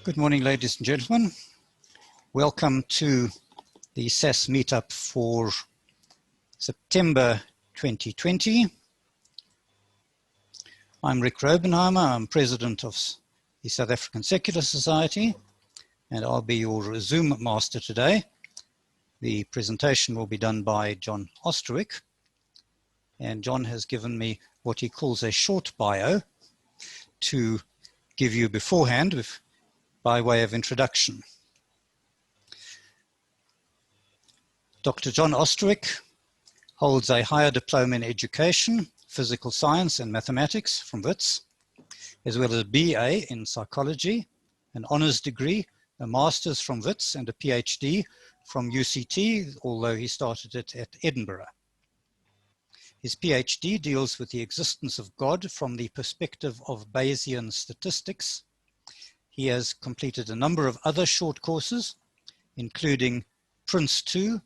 Good morning, ladies and gentlemen. Welcome to the SAS meetup for September 2020. I'm Rick Robenheimer. I'm president of the South African Secular Society, and I'll be your Zoom master today. The presentation will be done by John Osterwick, and John has given me what he calls a short bio to give you beforehand by way of introduction. Dr. John Osterwick holds a higher diploma in education, physical science and mathematics from Wits, as well as a BA in psychology, an honours degree, a master's from Wits and a PhD from UCT, although he started it at Edinburgh. His PhD deals with the existence of God from the perspective of Bayesian statistics. He has completed a number of other short courses, including Prince 2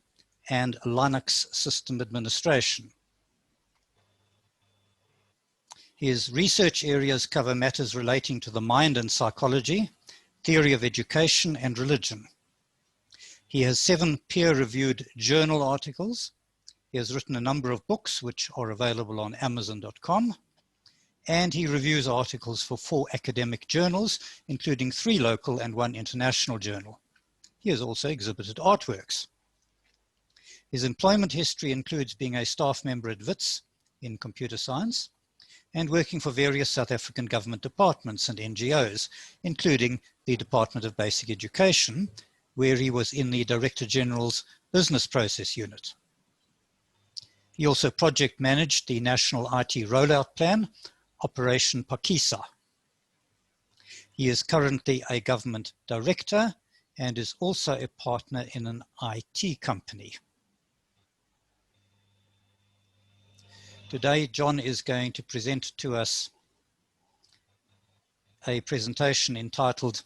and Linux System Administration. His research areas cover matters relating to the mind and psychology, theory of education, and religion. He has 7 peer-reviewed journal articles. He has written a number of books which are available on Amazon.com, and he reviews articles for 4 academic journals, including 3 local and 1 international journal. He has also exhibited artworks. His employment history includes being a staff member at Wits in computer science and working for various South African government departments and NGOs, including the Department of Basic Education, where he was in the Director General's Business Process Unit. He also project managed the National IT Rollout Plan, Operation Pakisa. He is currently a government director and is also a partner in an IT company. Today, John is going to present to us a presentation entitled,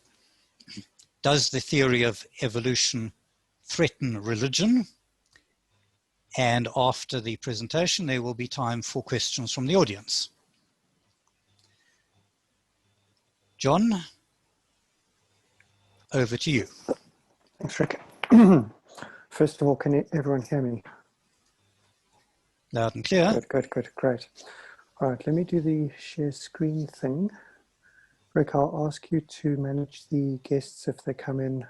"Does the Theory of Evolution Threaten Religion?" And after the presentation, there will be time for questions from the audience. John, over to you. Thanks, Rick. First of all, can everyone hear me? Loud and clear. Good, great. All right, let me do the share screen thing. Rick, I'll ask you to manage the guests if they come in.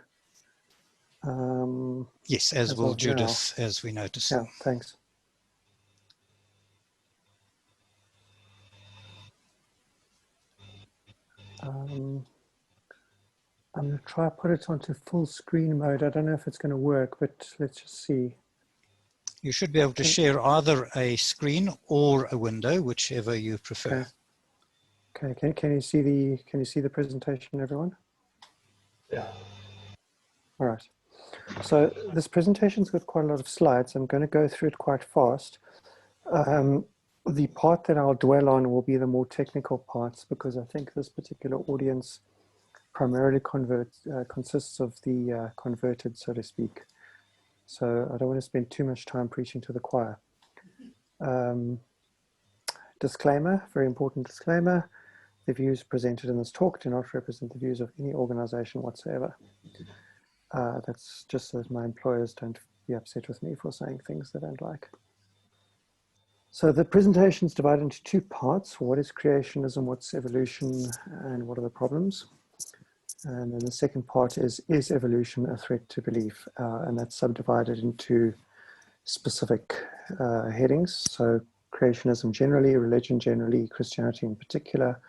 Yes, as will Judith, now, as we notice. Yeah, thanks. I'm going to try to put it onto full screen mode. I don't know if it's going to work, but let's just see. You should be able to share either a screen or a window, whichever you prefer. Okay. Can you see the presentation, everyone? Yeah. All right. So this presentation's got quite a lot of slides. I'm going to go through it quite fast. The part that I'll dwell on will be the more technical parts, because I think this particular audience primarily consists of the converted, so to speak. So I don't want to spend too much time preaching to the choir. Disclaimer, very important disclaimer. The views presented in this talk do not represent the views of any organization whatsoever. That's just so that my employers don't be upset with me for saying things they don't like. So the presentation is divided into 2 parts. What is creationism, what's evolution, and what are the problems? And then the second part is evolution a threat to belief? And that's subdivided into specific headings. So creationism generally, religion generally, Christianity in particular,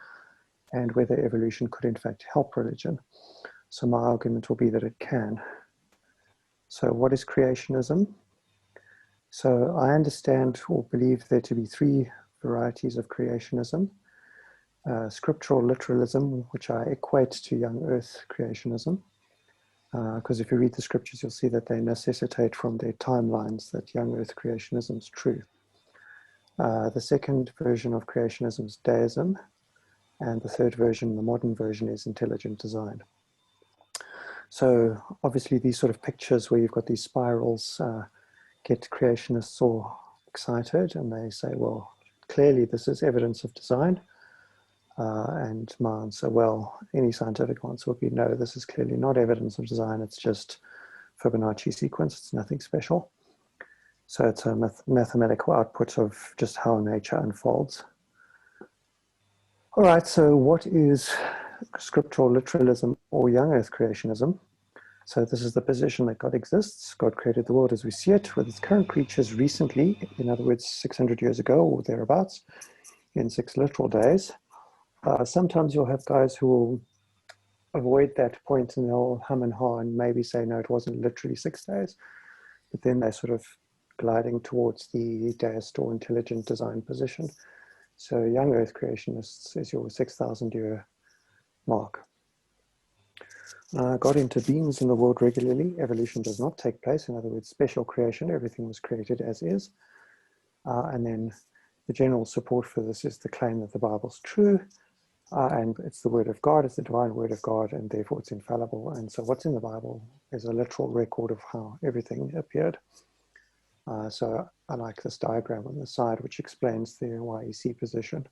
and whether evolution could in fact help religion. So my argument will be that it can. So what is creationism? So I understand or believe there to be 3 varieties of creationism. Scriptural literalism, which I equate to young earth creationism, because if you read the scriptures, you'll see that they necessitate from their timelines that young earth creationism is true. The second version of creationism is deism, and the third version, the modern version, is intelligent design. So obviously these sort of pictures where you've got these spirals get creationists all excited, and they say, well, clearly this is evidence of design. And my answer, well, any scientific answer would be no, this is clearly not evidence of design. It's just Fibonacci sequence. It's nothing special. So it's a mathematical output of just how nature unfolds. All right, so what is scriptural literalism or young earth creationism? So this is the position that God exists. God created the world as we see it with its current creatures recently, in other words, 600 years ago or thereabouts, in 6 literal days. Sometimes you'll have guys who will avoid that point and they'll hum and haw and maybe say, no, it wasn't literally 6 days. But then they're sort of gliding towards the deist or intelligent design position. So young earth creationists is your 6,000 year mark. God intervenes in the world regularly. Evolution does not take place. In other words, special creation, everything was created as is. And then the general support for this is the claim that the Bible's true, and it's the word of God, it's the divine word of God, and therefore it's infallible. And so what's in the Bible is a literal record of how everything appeared. So I like this diagram on the side, which explains the YEC position.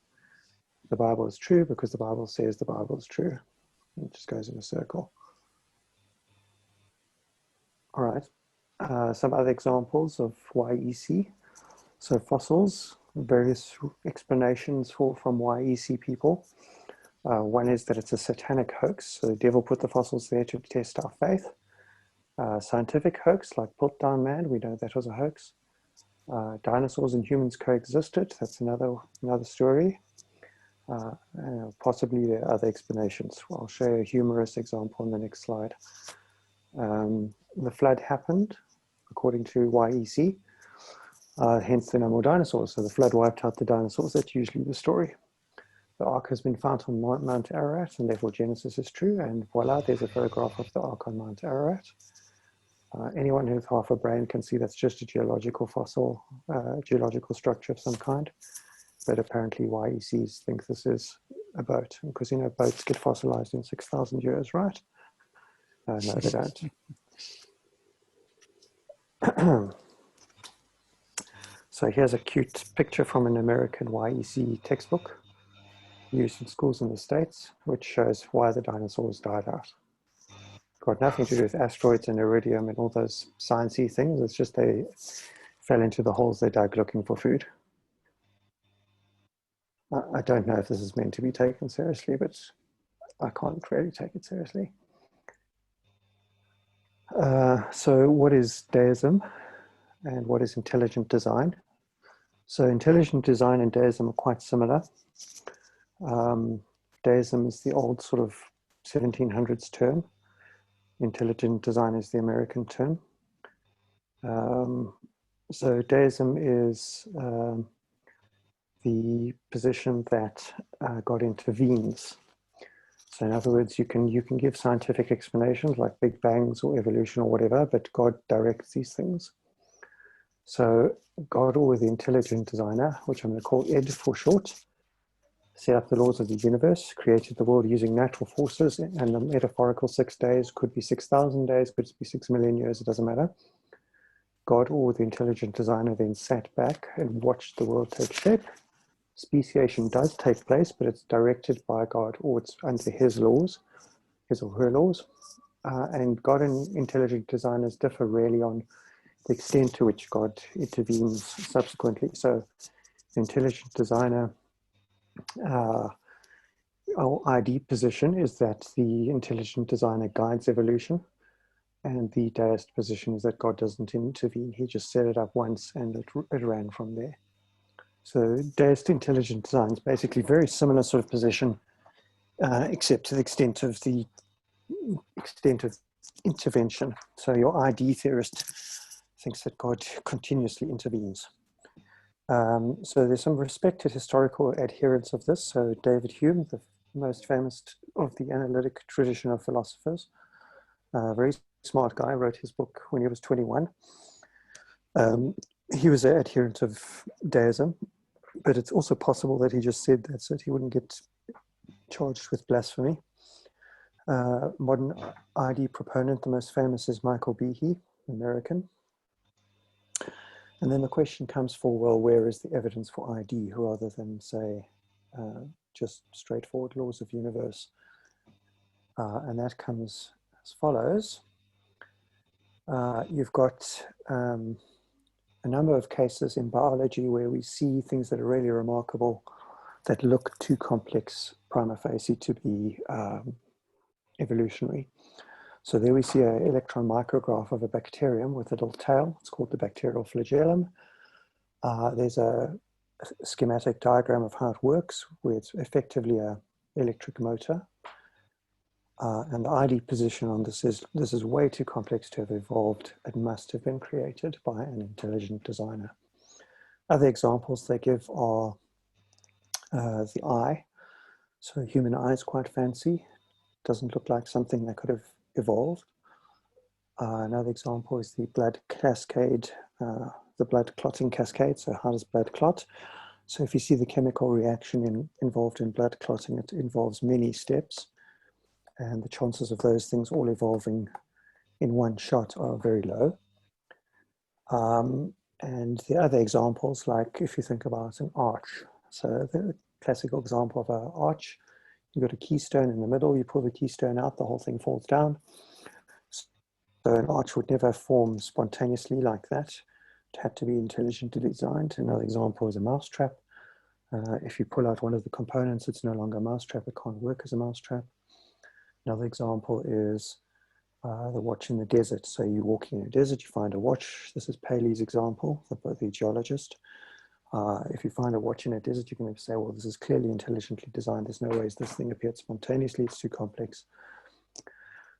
The Bible is true because the Bible says the Bible is true. It just goes in a circle. All right, some other examples of YEC. So fossils, various explanations from YEC people. One is that it's a satanic hoax. So the devil put the fossils there to test our faith. Scientific hoax, like Piltdown Man, we know that was a hoax. Dinosaurs and humans coexisted. That's another story. Possibly there are other explanations. I'll show you a humorous example on the next slide. The flood happened, according to YEC. Hence, there are no more dinosaurs. So the flood wiped out the dinosaurs. That's usually the story. The ark has been found on Mount Ararat, and therefore Genesis is true. And voila, there's a photograph of the ark on Mount Ararat. Anyone who has half a brain can see that's just a geological fossil, geological structure of some kind. But apparently YECs think this is a boat, because you know boats get fossilized in 6,000 years, right? No, they don't. So here's a cute picture from an American YEC textbook used in schools in the States, which shows why the dinosaurs died out. Got nothing to do with asteroids and iridium and all those sciencey things. It's just they fell into the holes they dug looking for food. I don't know if this is meant to be taken seriously, but I can't really take it seriously. So what is deism and what is intelligent design? So intelligent design and deism are quite similar. Deism is the old sort of 1700s term. Intelligent design is the American term. So deism is the position that God intervenes. So in other words, you can give scientific explanations like Big Bangs or evolution or whatever, but God directs these things. So God, or the intelligent designer, which I'm going to call Ed for short, set up the laws of the universe, created the world using natural forces, and the metaphorical 6 days could be 6,000 days, could be 6 million years, it doesn't matter. God, or the intelligent designer, then sat back and watched the world take shape. Speciation does take place, but it's directed by God, or it's under his laws, his or her laws. And God and intelligent designers differ really on the extent to which God intervenes subsequently. So the intelligent designer, our ID position is that the intelligent designer guides evolution, and the deist position is that God doesn't intervene. He just set it up once and it ran from there. So deist intelligent design is basically very similar sort of position, except to the extent of intervention. So your ID theorist thinks that God continuously intervenes. So there's some respected historical adherents of this. So David Hume, the most famous of the analytic tradition of philosophers, very smart guy, wrote his book when he was 21. He was an adherent of deism, but it's also possible that he just said that so that he wouldn't get charged with blasphemy. Modern ID proponent, the most famous is Michael Behe, American. And then the question comes for, well, where is the evidence for ID rather than, say, just straightforward laws of universe. And that comes as follows. You've got a number of cases in biology where we see things that are really remarkable that look too complex prima facie to be evolutionary. So there we see an electron micrograph of a bacterium with a little tail. It's called the bacterial flagellum. There's a schematic diagram of how it works, where it's effectively an electric motor. And the ID position on this is way too complex to have evolved. It must have been created by an intelligent designer. Other examples they give are the eye. So the human eye is quite fancy. Doesn't look like something that could have evolved. Another example is the blood cascade, the blood clotting cascade. So how does blood clot? So if you see the chemical reaction involved in blood clotting, it involves many steps. And the chances of those things all evolving in one shot are very low. And the other examples, like if you think about an arch. So the classical example of an arch, you've got a keystone in the middle, you pull the keystone out, the whole thing falls down. So an arch would never form spontaneously like that. It had to be intelligently designed. Another example is a mousetrap. If you pull out one of the components, it's no longer a mousetrap, it can't work as a mousetrap. Another example is the watch in the desert. So you're walking in a desert, you find a watch. This is Paley's example, the geologist. If you find a watch in a desert, you can say, well, this is clearly intelligently designed. There's no ways this thing appeared spontaneously. It's too complex.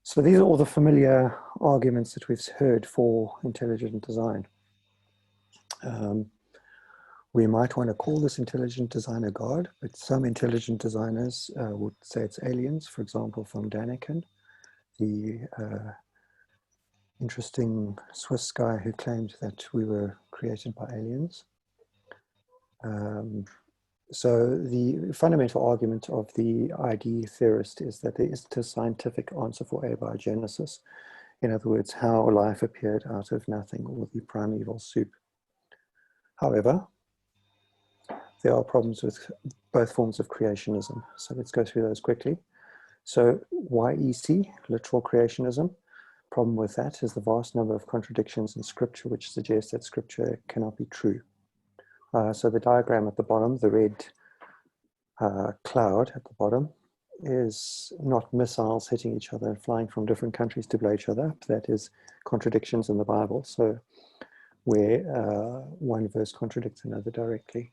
So these are all the familiar arguments that we've heard for intelligent design. We might want to call this intelligent design a god, but some intelligent designers would say it's aliens. For example, von Daniken, the interesting Swiss guy who claimed that we were created by aliens. So the fundamental argument of the ID theorist is that there isn't a scientific answer for abiogenesis. In other words, how life appeared out of nothing, or the primeval soup. However, there are problems with both forms of creationism. So let's go through those quickly. So YEC, literal creationism. Problem with that is the vast number of contradictions in scripture which suggest that scripture cannot be true. So the diagram at the bottom, the red cloud at the bottom, is not missiles hitting each other and flying from different countries to blow each other up. That is contradictions in the Bible. So where one verse contradicts another directly.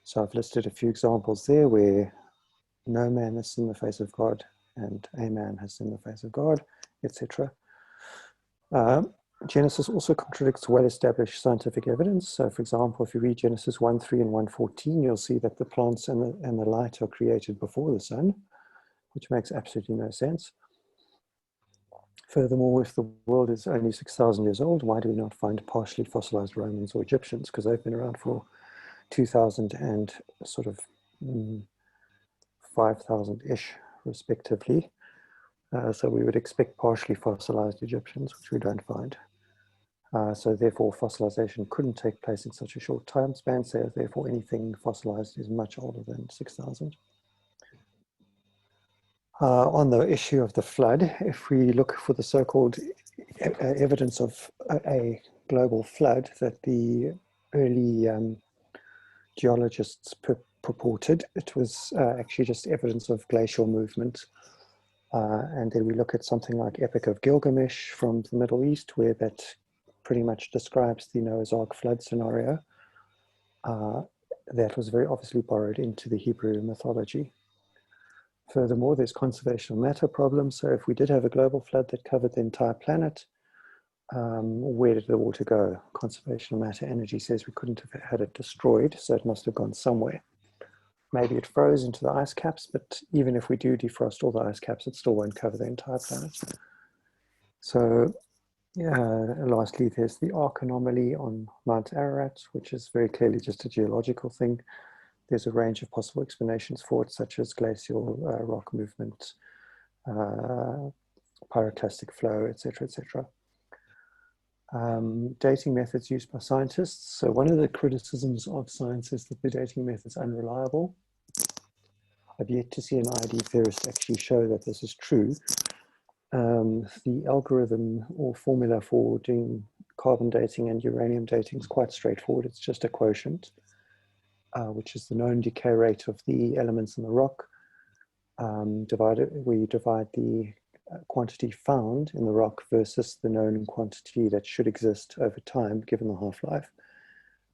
So I've listed a few examples there where no man has seen the face of God and a man has seen the face of God, etc. Genesis also contradicts well-established scientific evidence. So for example, if you read Genesis 1:3 and 1:14, you'll see that the plants and the light are created before the sun, which makes absolutely no sense. Furthermore, if the world is only 6,000 years old, why do we not find partially fossilized Romans or Egyptians? Because they've been around for 2,000 and sort of 5,000-ish respectively. So we would expect partially fossilized Egyptians, which we don't find. So therefore fossilization couldn't take place in such a short time span, so therefore anything fossilized is much older than 6,000. On the issue of the flood, if we look for the so-called evidence of a global flood that the early geologists purported, it was actually just evidence of glacial movement. And then we look at something like Epic of Gilgamesh from the Middle East, where that pretty much describes the Noah's Ark flood scenario. That was very obviously borrowed into the Hebrew mythology. Furthermore, there's conservation of matter problems. So if we did have a global flood that covered the entire planet, where did the water go? Conservation of matter energy says we couldn't have had it destroyed, so it must have gone somewhere. Maybe it froze into the ice caps, but even if we do defrost all the ice caps, it still won't cover the entire planet. So lastly, there's the arc anomaly on Mount Ararat, which is very clearly just a geological thing. There's a range of possible explanations for it, such as glacial rock movement, pyroclastic flow, etc., etc. Dating methods used by scientists. So one of the criticisms of science is that the dating method is unreliable. I've yet to see an ID theorist actually show that this is true. The algorithm or formula for doing carbon dating and uranium dating is quite straightforward. It's just a quotient, which is the known decay rate of the elements in the rock. We divide the quantity found in the rock versus the known quantity that should exist over time given the half-life.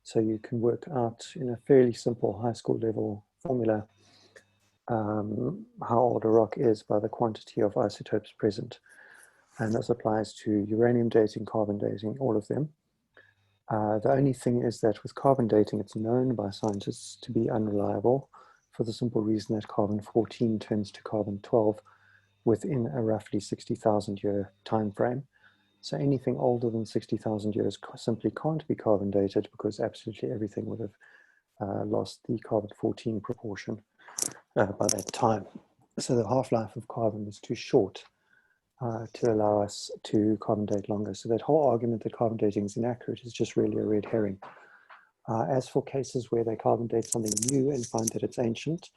So you can work out in a fairly simple high school level formula how old a rock is by the quantity of isotopes present. And this applies to uranium dating, carbon dating, all of them. The only thing is that with carbon dating, it's known by scientists to be unreliable for the simple reason that carbon-14 turns to carbon-12 within a roughly 60,000 year time frame. So anything older than 60,000 years simply can't be carbon dated because absolutely everything would have lost the carbon-14 proportion by that time. So the half-life of carbon is too short to allow us to carbon date longer. So that whole argument that carbon dating is inaccurate is just really a red herring. As for cases where they carbon date something new and find that it's ancient,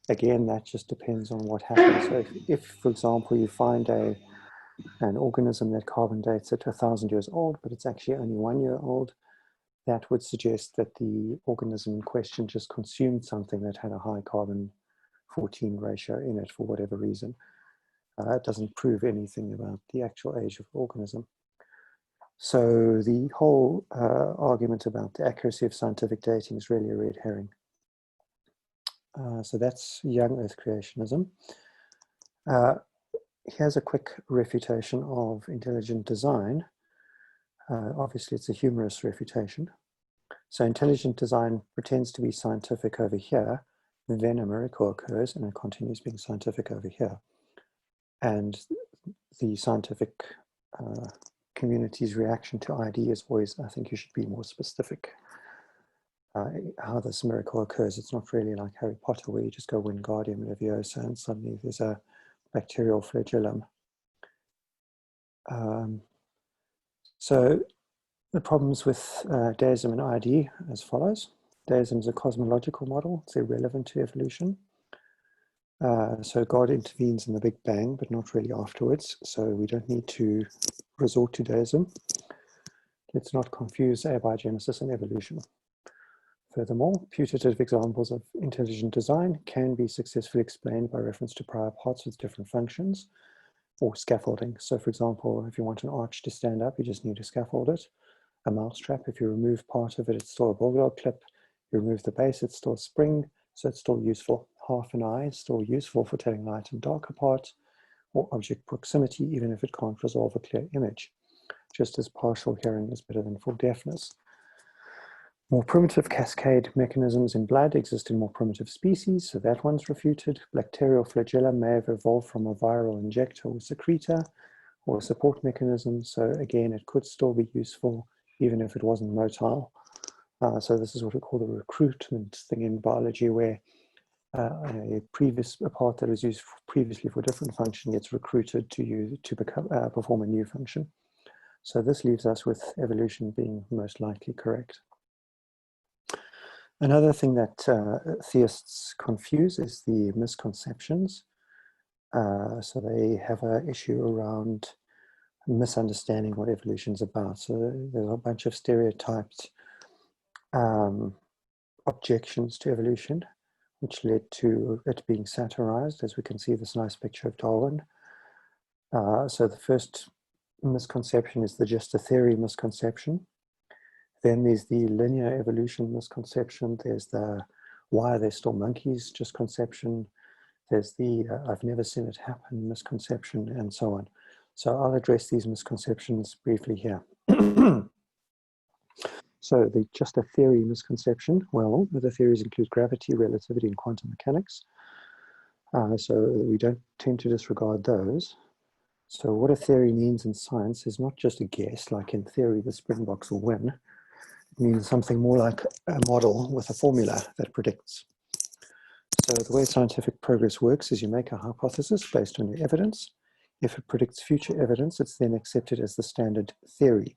again, that just depends on what happens. So if for example, you find an organism that carbon dates at 1,000 years old, but it's actually only 1 year old, that would suggest that the organism in question just consumed something that had a high carbon-14 ratio in it for whatever reason. It doesn't prove anything about the actual age of the organism. So the whole argument about the accuracy of scientific dating is really a red herring. So that's young Earth creationism. Here's a quick refutation of intelligent design. Obviously, it's a humorous refutation. So intelligent design pretends to be scientific over here, then a miracle occurs and it continues being scientific over here. And the scientific community's reaction to ID is always, I think you should be more specific. How this miracle occurs, it's not really like Harry Potter where you just go Wingardium Leviosa and suddenly there's a bacterial flagellum. So the problems with deism and ID as follows. Deism is a cosmological model. It's irrelevant to evolution. So God intervenes in the Big Bang, but not really afterwards. So we don't need to resort to deism. Let's not confuse abiogenesis and evolution. Furthermore, putative examples of intelligent design can be successfully explained by reference to prior parts with different functions or scaffolding. So for example, if you want an arch to stand up, you just need to scaffold it. A mousetrap, if you remove part of it, it's still a bulldog clip. You remove the base, it's still a spring, so it's still useful. Half an eye is still useful for telling light and dark apart, or object proximity, even if it can't resolve a clear image. Just as partial hearing is better than full deafness. More primitive cascade mechanisms in blood exist in more primitive species, so that one's refuted. Bacterial flagella may have evolved from a viral injector or secretor or a support mechanism, so again, it could still be useful even if it wasn't motile. So this is what we call the recruitment thing in biology, where a part that was used previously for a different function gets recruited to perform a new function. So this leaves us with evolution being most likely correct. Another thing that theists confuse is the misconceptions. So they have an issue around misunderstanding what evolution is about. So there's a bunch of stereotyped objections to evolution, which led to it being satirized, as we can see this nice picture of Darwin. So the first misconception is the just a theory misconception. Then there's the linear evolution misconception. There's the why are there still monkeys just conception. There's the I've never seen it happen misconception, and so on. So I'll address these misconceptions briefly here. So the just a theory misconception, well, the theories include gravity, relativity, and quantum mechanics. So we don't tend to disregard those. So what a theory means in science is not just a guess, like in theory the Springboks will win. It means something more like a model with a formula that predicts. So the way scientific progress works is you make a hypothesis based on your evidence. If it predicts future evidence, it's then accepted as the standard theory.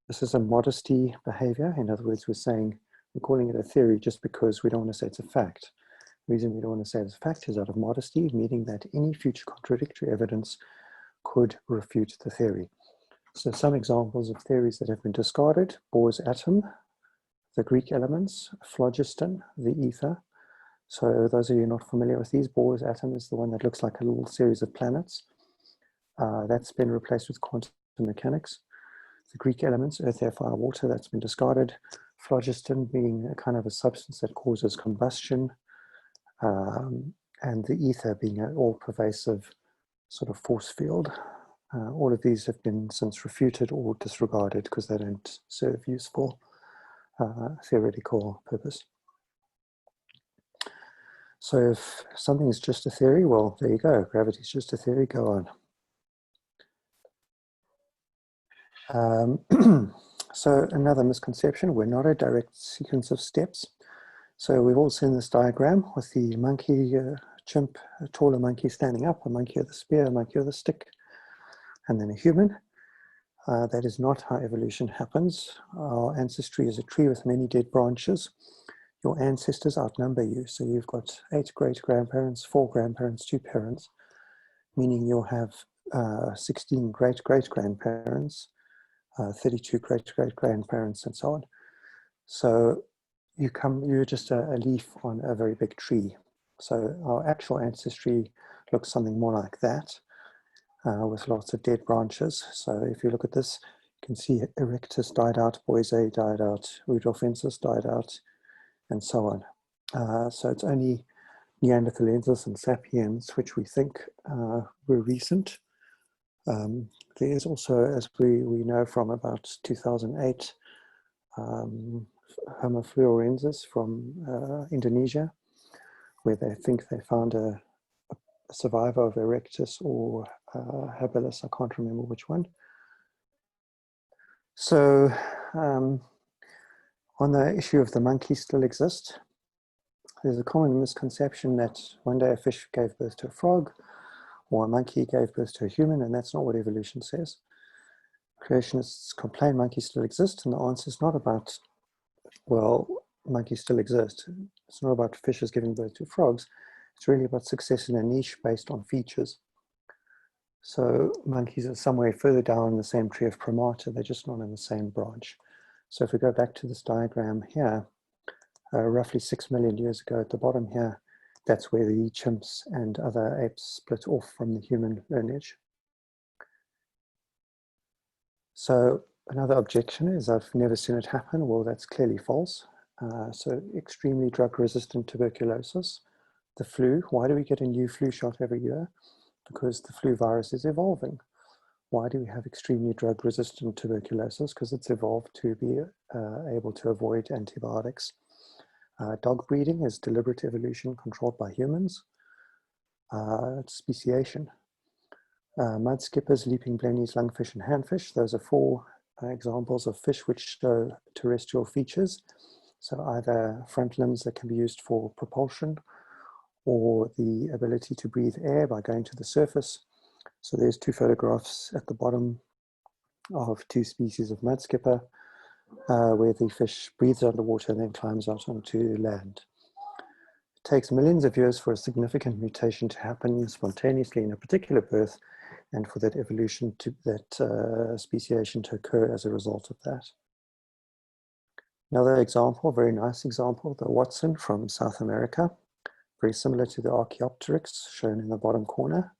This is a modesty behavior. In other words, we're calling it a theory just because we don't want to say it's a fact. The reason we don't want to say it's a fact is out of modesty, meaning that any future contradictory evidence could refute the theory. So some examples of theories that have been discarded: Bohr's atom, the Greek elements, phlogiston, the ether. So those of you not familiar with these, Bohr's atom is the one that looks like a little series of planets. That's been replaced with quantum mechanics. The Greek elements, earth, air, fire, water, that's been discarded. Phlogiston being a kind of a substance that causes combustion, and the ether being an all-pervasive sort of force field. All of these have been since refuted or disregarded because they don't serve useful theoretical purpose. So if something is just a theory, well, there you go. Gravity is just a theory, go on. So another misconception, we're not a direct sequence of steps. So we've all seen this diagram with the monkey, chimp, a taller monkey standing up, a monkey with a spear, a monkey with a stick, and then a human. That is not how evolution happens. Our ancestry is a tree with many dead branches. Your ancestors outnumber you. So you've got 8 great-grandparents, 4 grandparents, 2 parents, meaning you'll have 16 great-great-grandparents, 32 great-great-grandparents, and so on. So you're just a leaf on a very big tree. So our actual ancestry looks something more like that, with lots of dead branches. So if you look at this, you can see Erectus died out, Boise died out, Rudolfensis died out, and so on. So it's only Neanderthalensis and Sapiens, which we think were recent. There is also, as we know from about 2008, Homo florensis from Indonesia, where they think they found a survivor of Erectus or habilis, I can't remember which one. So on the issue of the monkey still exist, there's a common misconception that one day a fish gave birth to a frog, or a monkey gave birth to a human, and that's not what evolution says. Creationists complain monkeys still exist, and the answer is not about, well, monkeys still exist. It's not about fishes giving birth to frogs. It's really about success in a niche based on features. So monkeys are somewhere further down the same tree of primata, they're just not in the same branch. So if we go back to this diagram here, roughly 6 million years ago at the bottom here, that's where the chimps and other apes split off from the human lineage. So another objection is I've never seen it happen. Well, that's clearly false. So extremely drug-resistant tuberculosis, the flu. Why do we get a new flu shot every year? Because the flu virus is evolving. Why do we have extremely drug-resistant tuberculosis? Because it's evolved to be able to avoid antibiotics. Dog breeding is deliberate evolution controlled by humans. It's speciation. Mud skippers, leaping blennies, lungfish, and handfish. Those are 4 examples of fish which show terrestrial features. So either front limbs that can be used for propulsion, or the ability to breathe air by going to the surface. So there's 2 photographs at the bottom of 2 species of mud skipper, where the fish breathes underwater and then climbs out onto land. It takes millions of years for a significant mutation to happen spontaneously in a particular birth, and for that evolution to, speciation to occur as a result of that. Another example, very nice example, the Watson from South America, very similar to the Archaeopteryx shown in the bottom corner.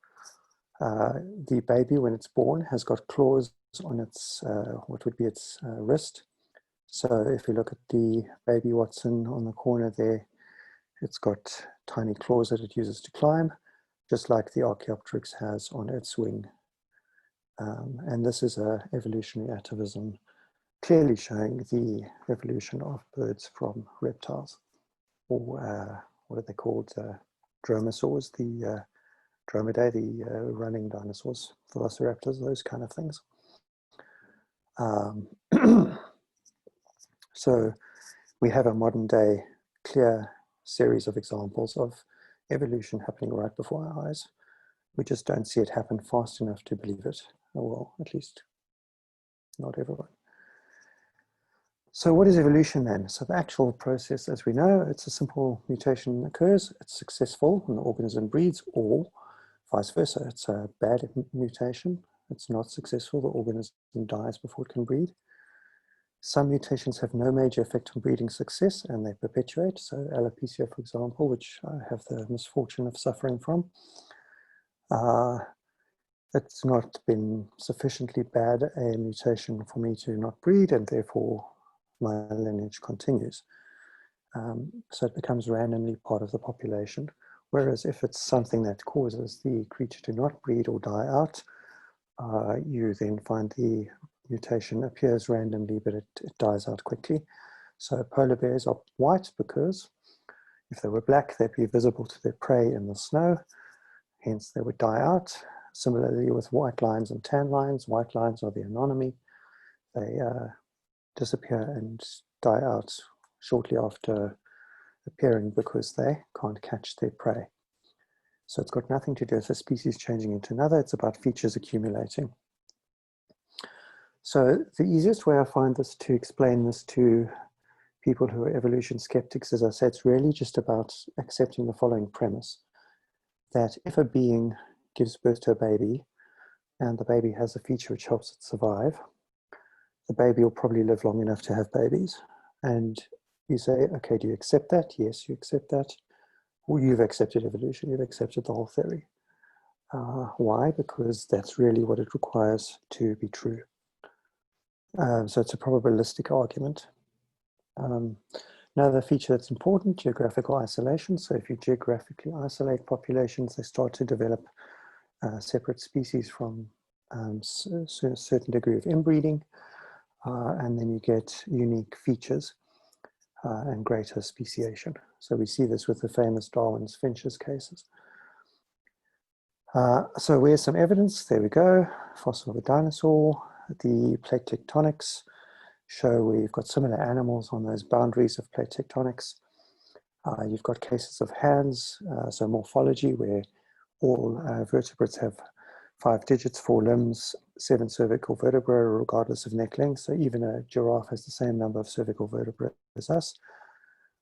The baby, when it's born, has got claws on its, what would be its wrist. So if you look at the baby Watson on the corner there, it's got tiny claws that it uses to climb, just like the Archaeopteryx has on its wing. And this is a evolutionary atavism, clearly showing the evolution of birds from reptiles, or what are they called, dromaeosaurs, the dromidae, the running dinosaurs, velociraptors, those kind of things. So we have a modern day clear series of examples of evolution happening right before our eyes. We just don't see it happen fast enough to believe it. Well, at least not everyone. So what is evolution then? So the actual process, as we know, it's a simple mutation occurs, it's successful and the organism breeds, or vice versa. It's a bad mutation, it's not successful, the organism dies before it can breed. Some mutations have no major effect on breeding success and they perpetuate. So alopecia, for example, which I have the misfortune of suffering from, it's not been sufficiently bad a mutation for me to not breed, and therefore my lineage continues. So it becomes randomly part of the population. Whereas if it's something that causes the creature to not breed or die out, you then find the mutation appears randomly, but it dies out quickly. So polar bears are white because if they were black, they'd be visible to their prey in the snow, hence they would die out. Similarly with white lions and tan lions, white lions are the anomaly. They disappear and die out shortly after appearing because they can't catch their prey. So it's got nothing to do with a species changing into another, it's about features accumulating. So the easiest way I find this to explain this to people who are evolution skeptics, as I said, it's really just about accepting the following premise, that if a being gives birth to a baby and the baby has a feature which helps it survive, the baby will probably live long enough to have babies. And you say, okay, do you accept that? Yes, you accept that. Well, you've accepted evolution, you've accepted the whole theory. Why? Because that's really what it requires to be true. So it's a probabilistic argument. Another feature that's important, geographical isolation. So if you geographically isolate populations, they start to develop separate species from a certain degree of inbreeding, and then you get unique features and greater speciation. So we see this with the famous Darwin's finches cases. So where's some evidence? There we go. Fossil of a dinosaur. The plate tectonics show we've got similar animals on those boundaries of plate tectonics. You've got cases of hands, so morphology, where all vertebrates have 5 digits, 4 limbs, 7 cervical vertebrae, regardless of neck length. So even a giraffe has the same number of cervical vertebrae as us.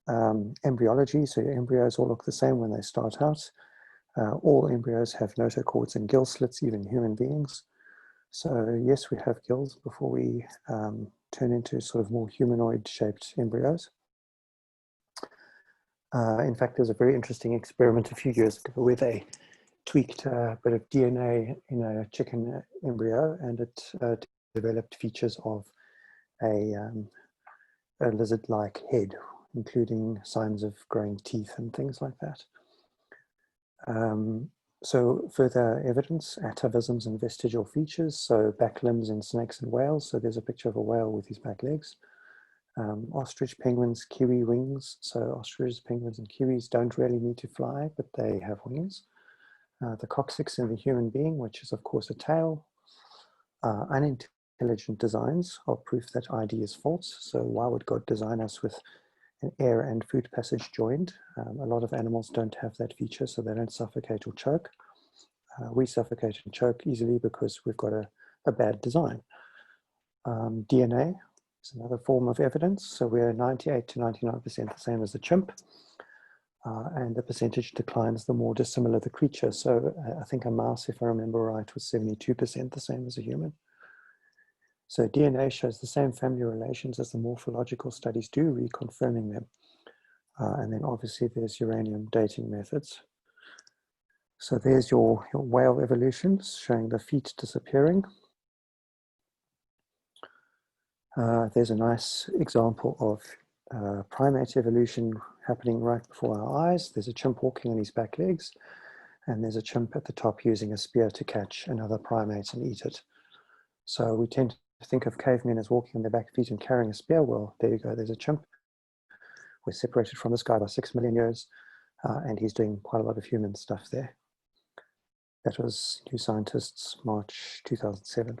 Embryology, so your embryos all look the same when they start out. All embryos have notochords and gill slits, even human beings. So yes, we have gills before we turn into sort of more humanoid-shaped embryos. In fact, there's a very interesting experiment a few years ago where they tweaked a bit of DNA in a chicken embryo, and it developed features of a lizard-like head, including signs of growing teeth and things like that. So further evidence, atavisms and vestigial features, so back limbs in snakes and whales. So there's a picture of a whale with his back legs. Ostrich, penguins, kiwi wings. So ostriches, penguins, and kiwis don't really need to fly, but they have wings. The coccyx in the human being, which is of course a tail. Unintelligent designs are proof that ID is false. So why would God design us with an air and food passage joined? A lot of animals don't have that feature, so they don't suffocate or choke. We suffocate and choke easily because we've got a bad design. DNA is another form of evidence. So we're 98 to 99% the same as the chimp. And the percentage declines the more dissimilar the creature. So I think a mouse, if I remember right, was 72% the same as a human. So DNA shows the same family relations as the morphological studies do, reconfirming them. And then obviously there's uranium dating methods. So there's your whale evolutions showing the feet disappearing. There's a nice example of primate evolution happening right before our eyes. There's a chimp walking on his back legs, and there's a chimp at the top using a spear to catch another primate and eat it. So we tend to think of cavemen as walking on their back feet and carrying a spear. Well, there you go, there's a chimp. We're separated from this guy by 6 million years, and he's doing quite a lot of human stuff there. That was New Scientists, March 2007.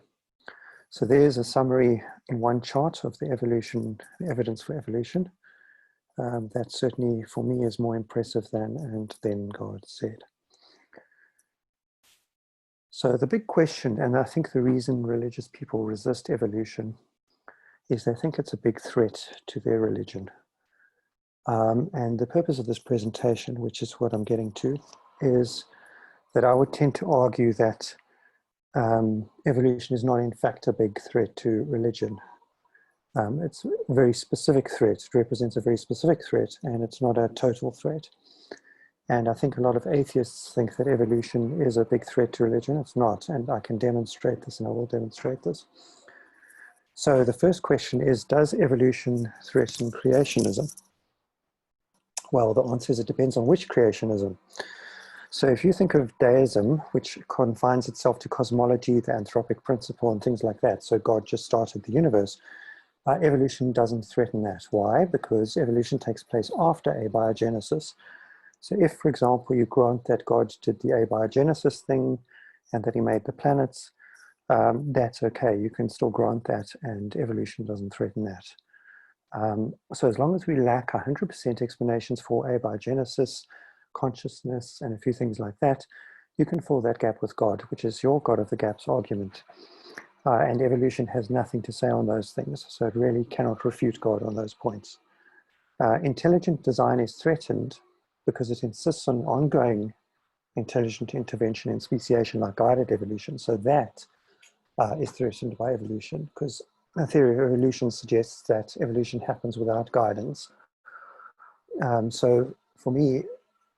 So there's a summary in one chart of the evidence for evolution. That certainly for me is more impressive than "and then God said." So the big question, and I think the reason religious people resist evolution, is they think it's a big threat to their religion. And the purpose of this presentation, which is what I'm getting to, is that I would tend to argue that evolution is not in fact a big threat to religion. It's a very specific threat. It represents a very specific threat, and it's not a total threat. And I think a lot of atheists think that evolution is a big threat to religion. It's not, and I can demonstrate this, and I will demonstrate this. So the first question is, does evolution threaten creationism? Well, the answer is it depends on which creationism. So if you think of deism, which confines itself to cosmology, the anthropic principle, and things like that, so God just started the universe, evolution doesn't threaten that. Why? Because evolution takes place after abiogenesis. So if, for example, you grant that God did the abiogenesis thing and that he made the planets, that's okay. You can still grant that, and evolution doesn't threaten that. So as long as we lack 100% explanations for abiogenesis, consciousness, and a few things like that, you can fill that gap with God, which is your God of the gaps argument. And evolution has nothing to say on those things, so it really cannot refute God on those points. Intelligent design is threatened because it insists on ongoing intelligent intervention in speciation like guided evolution. So that is threatened by evolution, because the theory of evolution suggests that evolution happens without guidance. So for me,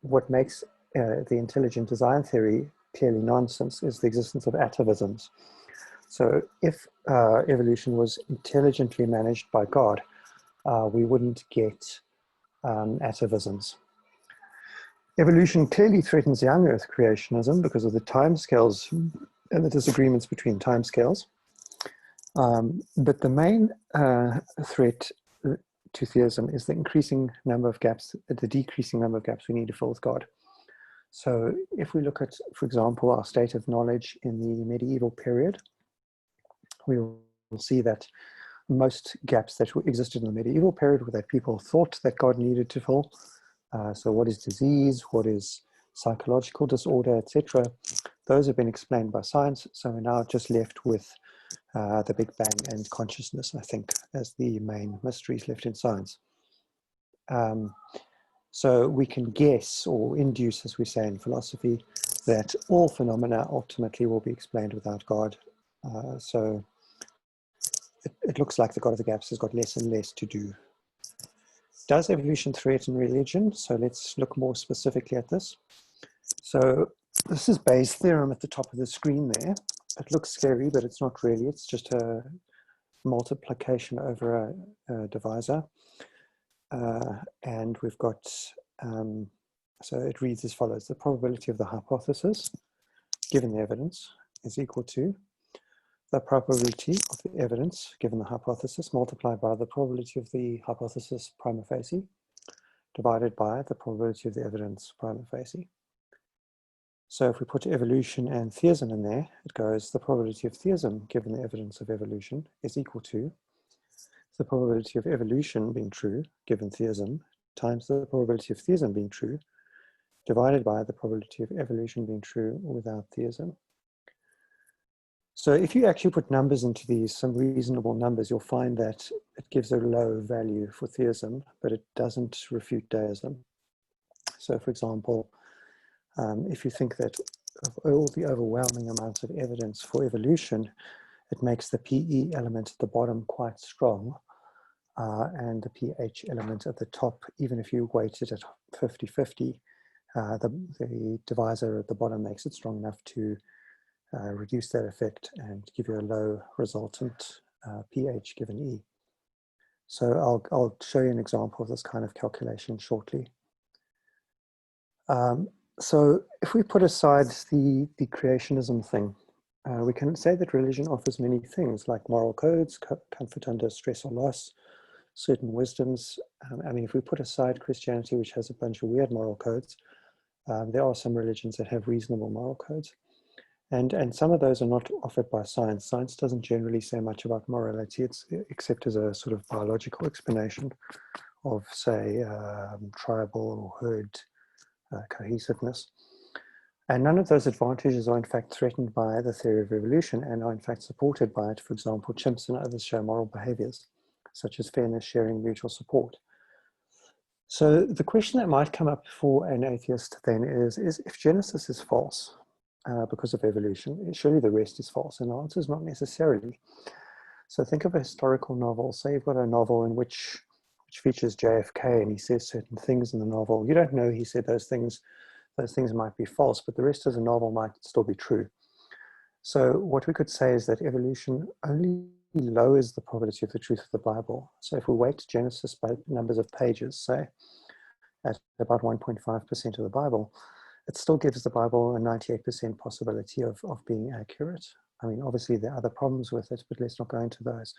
what makes the intelligent design theory clearly nonsense is the existence of atavisms. So if evolution was intelligently managed by God, we wouldn't get atavisms. Evolution clearly threatens young Earth creationism because of the timescales and the disagreements between timescales. But the main threat to theism is the increasing number of gaps, the decreasing number of gaps we need to fill with God. So if we look at, for example, our state of knowledge in the medieval period, we will see that most gaps that existed in the medieval period were that people thought that God needed to fill. So what is disease, what is psychological disorder, etc. Those have been explained by science, so we're now just left with the Big Bang and consciousness, I think, as the main mysteries left in science. So we can guess or induce, as we say in philosophy, that all phenomena ultimately will be explained without God. So it looks like the God of the gaps has got less and less to do. Does evolution threaten religion? So let's look more specifically at this. So this is Bayes' theorem at the top of the screen there. It looks scary, but it's not really. It's just a multiplication over a divisor. And we've got, so it reads as follows. The probability of the hypothesis, given the evidence, is equal to the probability of the evidence, given the hypothesis, multiplied by the probability of the hypothesis prima facie, divided by the probability of the evidence prima facie. So if we put evolution and theism in there, it goes the probability of theism given the evidence of evolution is equal to the probability of evolution being true given theism times the probability of theism being true divided by the probability of evolution being true without theism. So if you actually put numbers into these, some reasonable numbers, you'll find that it gives a low value for theism, but it doesn't refute deism. So for example, if you think that of all the overwhelming amounts of evidence for evolution, it makes the PE element at the bottom quite strong, and the pH element at the top, even if you weight it at 50-50, the divisor at the bottom makes it strong enough to reduce that effect and give you a low resultant pH given E. So I'll show you an example of this kind of calculation shortly. So if we put aside the creationism thing, we can say that religion offers many things like moral codes, comfort under stress or loss, certain wisdoms. I mean, if we put aside Christianity, which has a bunch of weird moral codes, there are some religions that have reasonable moral codes. And some of those are not offered by science. Science doesn't generally say much about morality, except as a sort of biological explanation of, say, tribal or herd cohesiveness. And none of those advantages are in fact threatened by the theory of evolution and are in fact supported by it. For example, chimps and others show moral behaviors. such as fairness, sharing, mutual support. So the question that might come up for an atheist then is if Genesis is false because of evolution, surely the rest is false. And the answer is not necessarily. So think of a historical novel. Say you've got a novel in which features JFK and he says certain things in the novel. You don't know he said those things. Those things might be false, but the rest of the novel might still be true. So what we could say is that evolution only lowers the probability of the truth of the Bible. So if we weight Genesis by numbers of pages, say at about 1.5% of the Bible, it still gives the Bible a 98% possibility of being accurate. I mean, obviously there are other problems with it, but let's not go into those.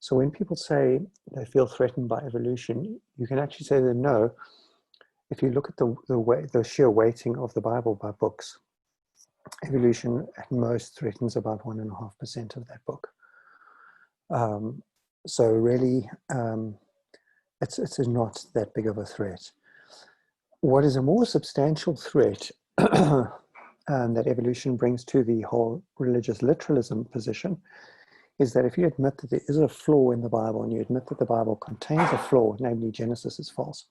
So when people say they feel threatened by evolution, you can actually say that no. If you look at the sheer weighting of the Bible by books, evolution at most threatens about 1.5% of that book. So really, it's not that big of a threat. What is a more substantial threat that evolution brings to the whole religious literalism position is that if you admit that there is a flaw in the Bible and you admit that the Bible contains a flaw, namely Genesis is false,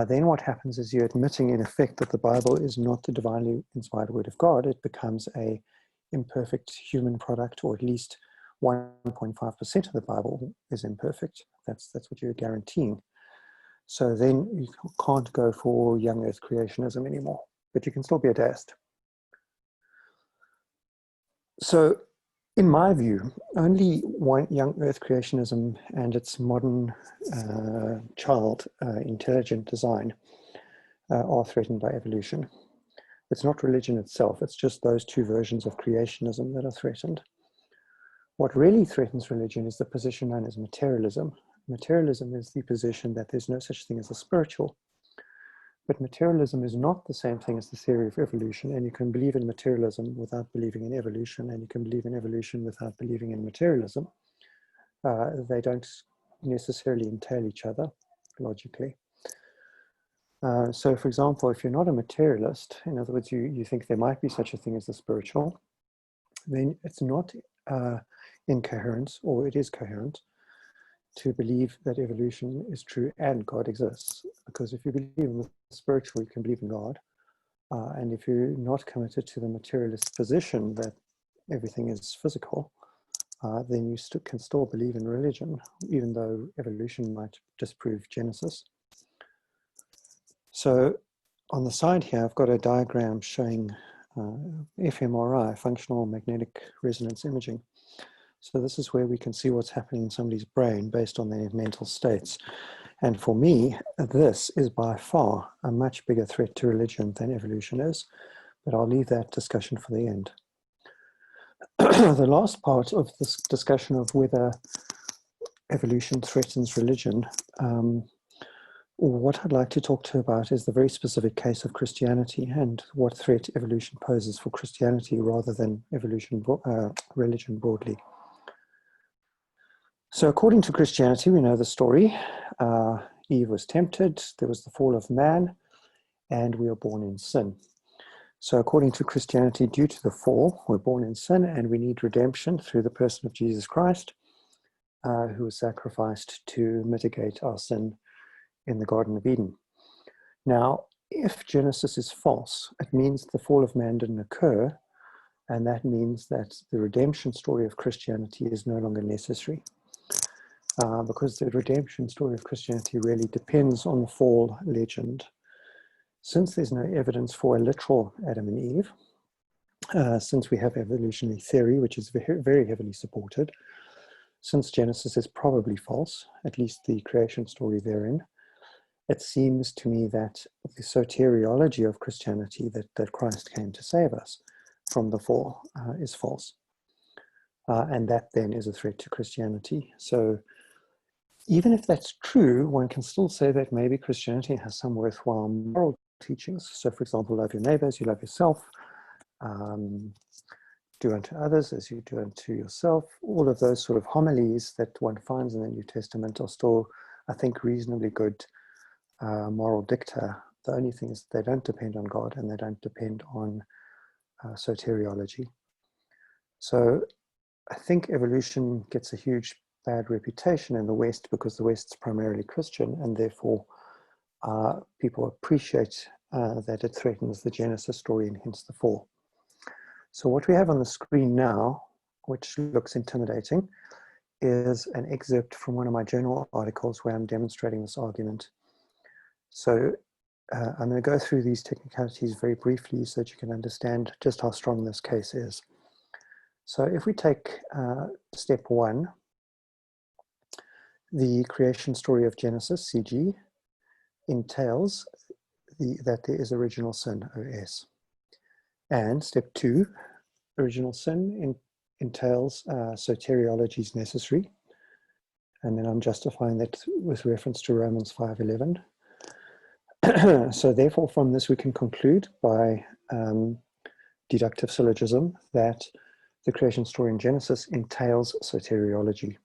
then what happens is you're admitting in effect that the Bible is not the divinely inspired word of God. It becomes a imperfect human product, or at least 1.5% of the Bible is imperfect. That's what you're guaranteeing. So then you can't go for young earth creationism anymore, but you can still be a deist. So in my view, only young earth creationism and its modern child, intelligent design, are threatened by evolution. It's not religion itself, it's just those two versions of creationism that are threatened. What really threatens religion is the position known as materialism. Materialism is the position that there's no such thing as a spiritual. But materialism is not the same thing as the theory of evolution, and you can believe in materialism without believing in evolution, and you can believe in evolution without believing in materialism. They don't necessarily entail each other logically. So for example, if you're not a materialist, in other words, you think there might be such a thing as the spiritual, then it's not incoherent, or it is coherent, to believe that evolution is true and God exists. Because if you believe in the spiritual, you can believe in God. And if you're not committed to the materialist position that everything is physical, then you can still believe in religion, even though evolution might disprove Genesis. So on the side here, I've got a diagram showing fMRI, functional magnetic resonance imaging. So this is where we can see what's happening in somebody's brain based on their mental states. And for me, this is by far a much bigger threat to religion than evolution is, but I'll leave that discussion for the end. The last part of this discussion of whether evolution threatens religion, what I'd like to talk to about is the very specific case of Christianity and what threat evolution poses for Christianity rather than religion broadly. So according to Christianity, we know the story. Eve was tempted, there was the fall of man, and we are born in sin. So according to Christianity, due to the fall, we're born in sin and we need redemption through the person of Jesus Christ, who was sacrificed to mitigate our sin in the Garden of Eden. Now, if Genesis is false, it means the fall of man didn't occur, and that means that the redemption story of Christianity is no longer necessary. Because the redemption story of Christianity really depends on the fall legend. Since there's no evidence for a literal Adam and Eve, since we have evolutionary theory, which is very, very heavily supported, since Genesis is probably false, at least the creation story therein, it seems to me that the soteriology of Christianity, that Christ came to save us from the fall, is false. And that then is a threat to Christianity. So even if that's true, one can still say that maybe Christianity has some worthwhile moral teachings. So for example, love your neighbors, you love yourself, do unto others as you do unto yourself. All of those sort of homilies that one finds in the New Testament are still, I think, reasonably good moral dicta. The only thing is they don't depend on God and they don't depend on soteriology. So I think evolution gets a huge bad reputation in the West because the West's primarily Christian, and therefore people appreciate that it threatens the Genesis story and hence the fall. So what we have on the screen now, which looks intimidating, is an excerpt from one of my journal articles where I'm demonstrating this argument. So I'm going to go through these technicalities very briefly so that you can understand just how strong this case is. So if we take step 1, the creation story of Genesis, CG, entails that there is original sin, OS. And step 2, original sin entails soteriology is necessary. And then I'm justifying that with reference to Romans 5:11. So therefore, from this we can conclude by deductive syllogism that the creation story in Genesis entails soteriology.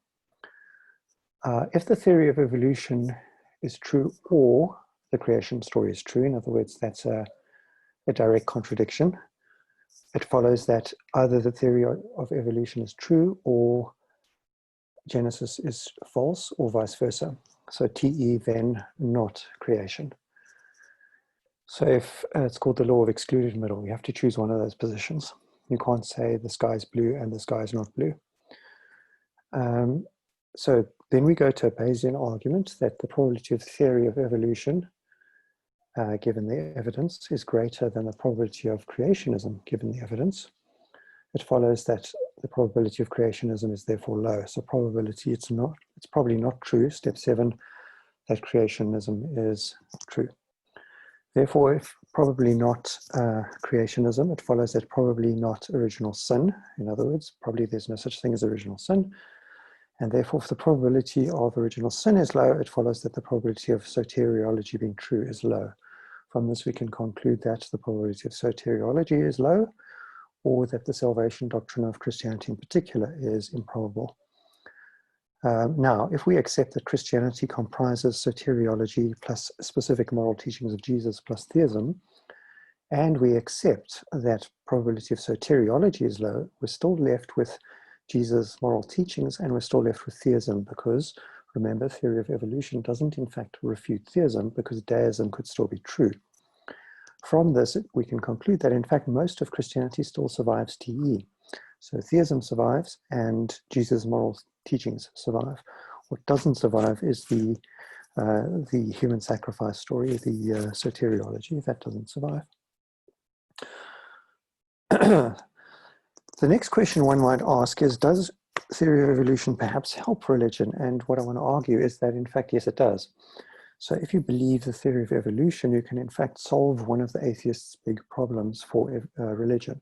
If the theory of evolution is true or the creation story is true, in other words, that's a direct contradiction, it follows that either the theory of evolution is true or Genesis is false or vice versa. So TE then not creation. So if it's called the law of excluded middle, you have to choose one of those positions. You can't say the sky is blue and the sky is not blue. So then we go to a Bayesian argument that the probability of the theory of evolution, given the evidence, is greater than the probability of creationism, given the evidence. It follows that the probability of creationism is therefore low. So probability, it's probably not true. Step 7, that creationism is true. Therefore, if probably not creationism, it follows that probably not original sin. In other words, probably there's no such thing as original sin. And therefore, if the probability of original sin is low, it follows that the probability of soteriology being true is low. From this, we can conclude that the probability of soteriology is low, or that the salvation doctrine of Christianity in particular is improbable. Now, if we accept that Christianity comprises soteriology plus specific moral teachings of Jesus plus theism, and we accept that probability of soteriology is low, we're still left with Jesus' moral teachings and we're still left with theism because, remember, theory of evolution doesn't in fact refute theism because deism could still be true. From this, we can conclude that in fact most of Christianity still survives TE. So theism survives and Jesus' moral teachings survive. What doesn't survive is the human sacrifice story, the soteriology. That doesn't survive. The next question one might ask is, does theory of evolution perhaps help religion? And what I want to argue is that in fact, yes, it does. So if you believe the theory of evolution, you can in fact solve one of the atheists' big problems for religion.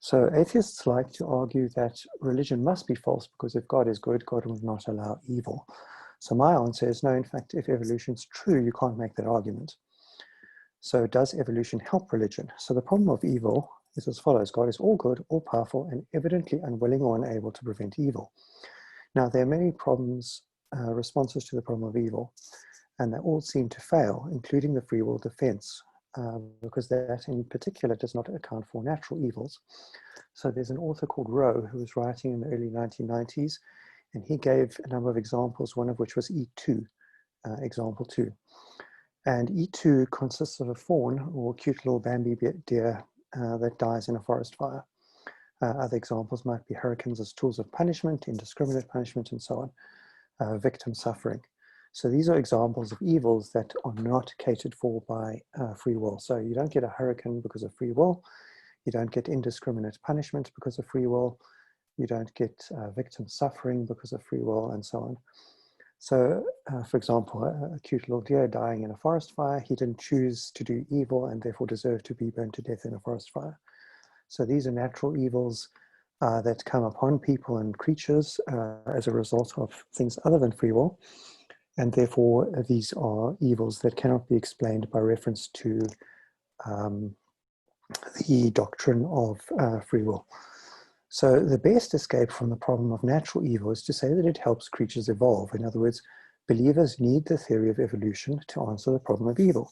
So atheists like to argue that religion must be false because if God is good, God would not allow evil. So my answer is no, in fact, if evolution is true, you can't make that argument. So does evolution help religion? So the problem of evil is as follows. God is all good, all powerful, and evidently unwilling or unable to prevent evil. Now, there are many problems, responses to the problem of evil, and they all seem to fail, including the free will defense. Because that in particular does not account for natural evils. So there's an author called Rowe who was writing in the early 1990s, and he gave a number of examples, one of which was E2, example 2. And E2 consists of a fawn or cute little Bambi deer that dies in a forest fire. Other examples might be hurricanes as tools of punishment, indiscriminate punishment, and so on, victim suffering. So these are examples of evils that are not catered for by free will. So you don't get a hurricane because of free will. You don't get indiscriminate punishment because of free will. You don't get victim suffering because of free will, and so on. So, for example, a cute little deer dying in a forest fire, he didn't choose to do evil and therefore deserve to be burned to death in a forest fire. So these are natural evils that come upon people and creatures as a result of things other than free will. And therefore, these are evils that cannot be explained by reference to the doctrine of free will. So the best escape from the problem of natural evil is to say that it helps creatures evolve. In other words, believers need the theory of evolution to answer the problem of evil.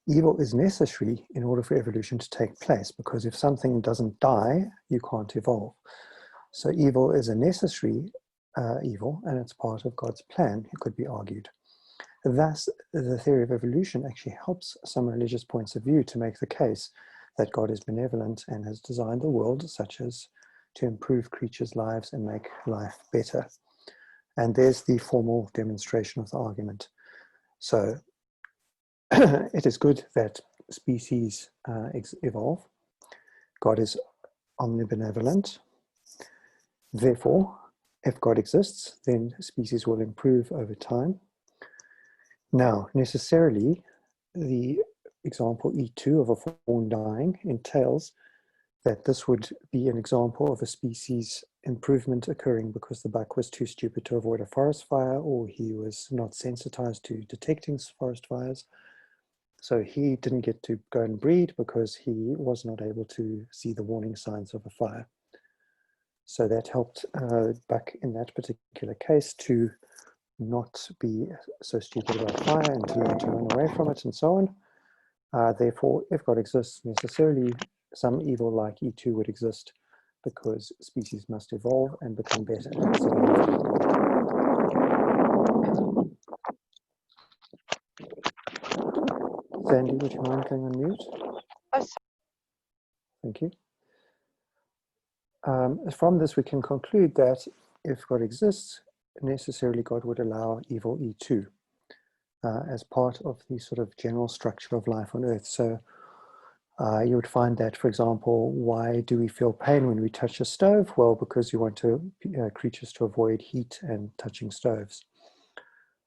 Evil is necessary in order for evolution to take place, because if something doesn't die, you can't evolve. So evil is a necessary evil, and it's part of God's plan, it could be argued. Thus, the theory of evolution actually helps some religious points of view to make the case that God is benevolent and has designed the world such as to improve creatures' lives and make life better. And there's the formal demonstration of the argument. So it is good that species evolve. God is omnibenevolent. Therefore, if God exists, then species will improve over time. Now, necessarily, the example E2 of a fawn dying entails that this would be an example of a species improvement occurring because the buck was too stupid to avoid a forest fire, or he was not sensitized to detecting forest fires. So he didn't get to go and breed because he was not able to see the warning signs of a fire. So that helped buck in that particular case to not be so stupid about fire and to learn to run away from it and so on. Therefore, if God exists, necessarily some evil like E2 would exist because species must evolve and become better. Sandy, would you mind going on mute? Thank you. From this, we can conclude that if God exists, necessarily God would allow evil E2 as part of the sort of general structure of life on Earth. So you would find that, for example, why do we feel pain when we touch a stove? Well, because you want creatures to avoid heat and touching stoves.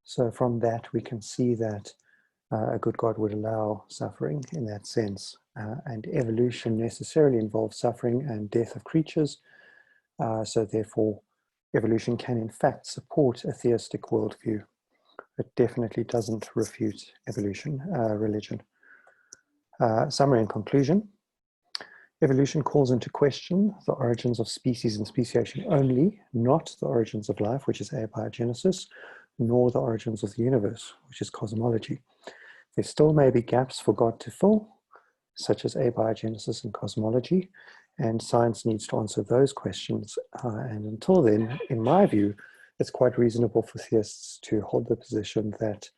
So from that, we can see that a good God would allow suffering in that sense. And evolution necessarily involves suffering and death of creatures. So therefore, evolution can in fact support a theistic worldview. It definitely doesn't refute evolution, religion. Summary and conclusion. Evolution calls into question the origins of species and speciation only, not the origins of life, which is abiogenesis, nor the origins of the universe, which is cosmology. There still may be gaps for God to fill, such as abiogenesis and cosmology, and science needs to answer those questions. And until then, in my view, it's quite reasonable for theists to hold the position that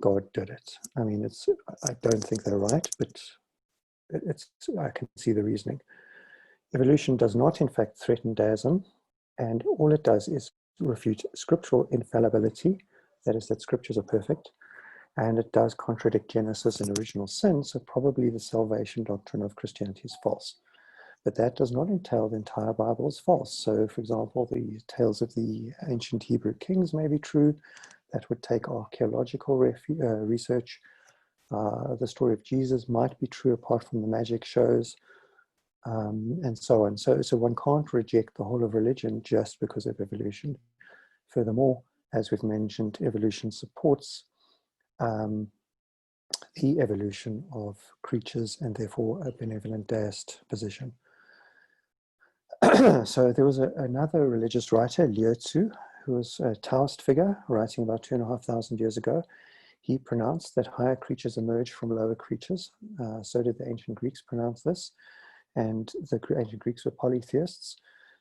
God did it. I mean, I don't think they're right, but I can see the reasoning. Evolution does not, in fact, threaten deism, and all it does is refute scriptural infallibility, that is, that scriptures are perfect, and it does contradict Genesis and original sin, so probably the salvation doctrine of Christianity is false. But that does not entail the entire Bible is false. So, for example, the tales of the ancient Hebrew kings may be true. That would take archaeological research. The story of Jesus might be true apart from the magic shows, and so on. So one can't reject the whole of religion just because of evolution. Furthermore, as we've mentioned, evolution supports the evolution of creatures and therefore a benevolent deist position. So there was another religious writer, Liu Tzu, who was a Taoist figure writing about 2,500 years ago. He pronounced that higher creatures emerge from lower creatures. So did the ancient Greeks pronounce this. And the ancient Greeks were polytheists.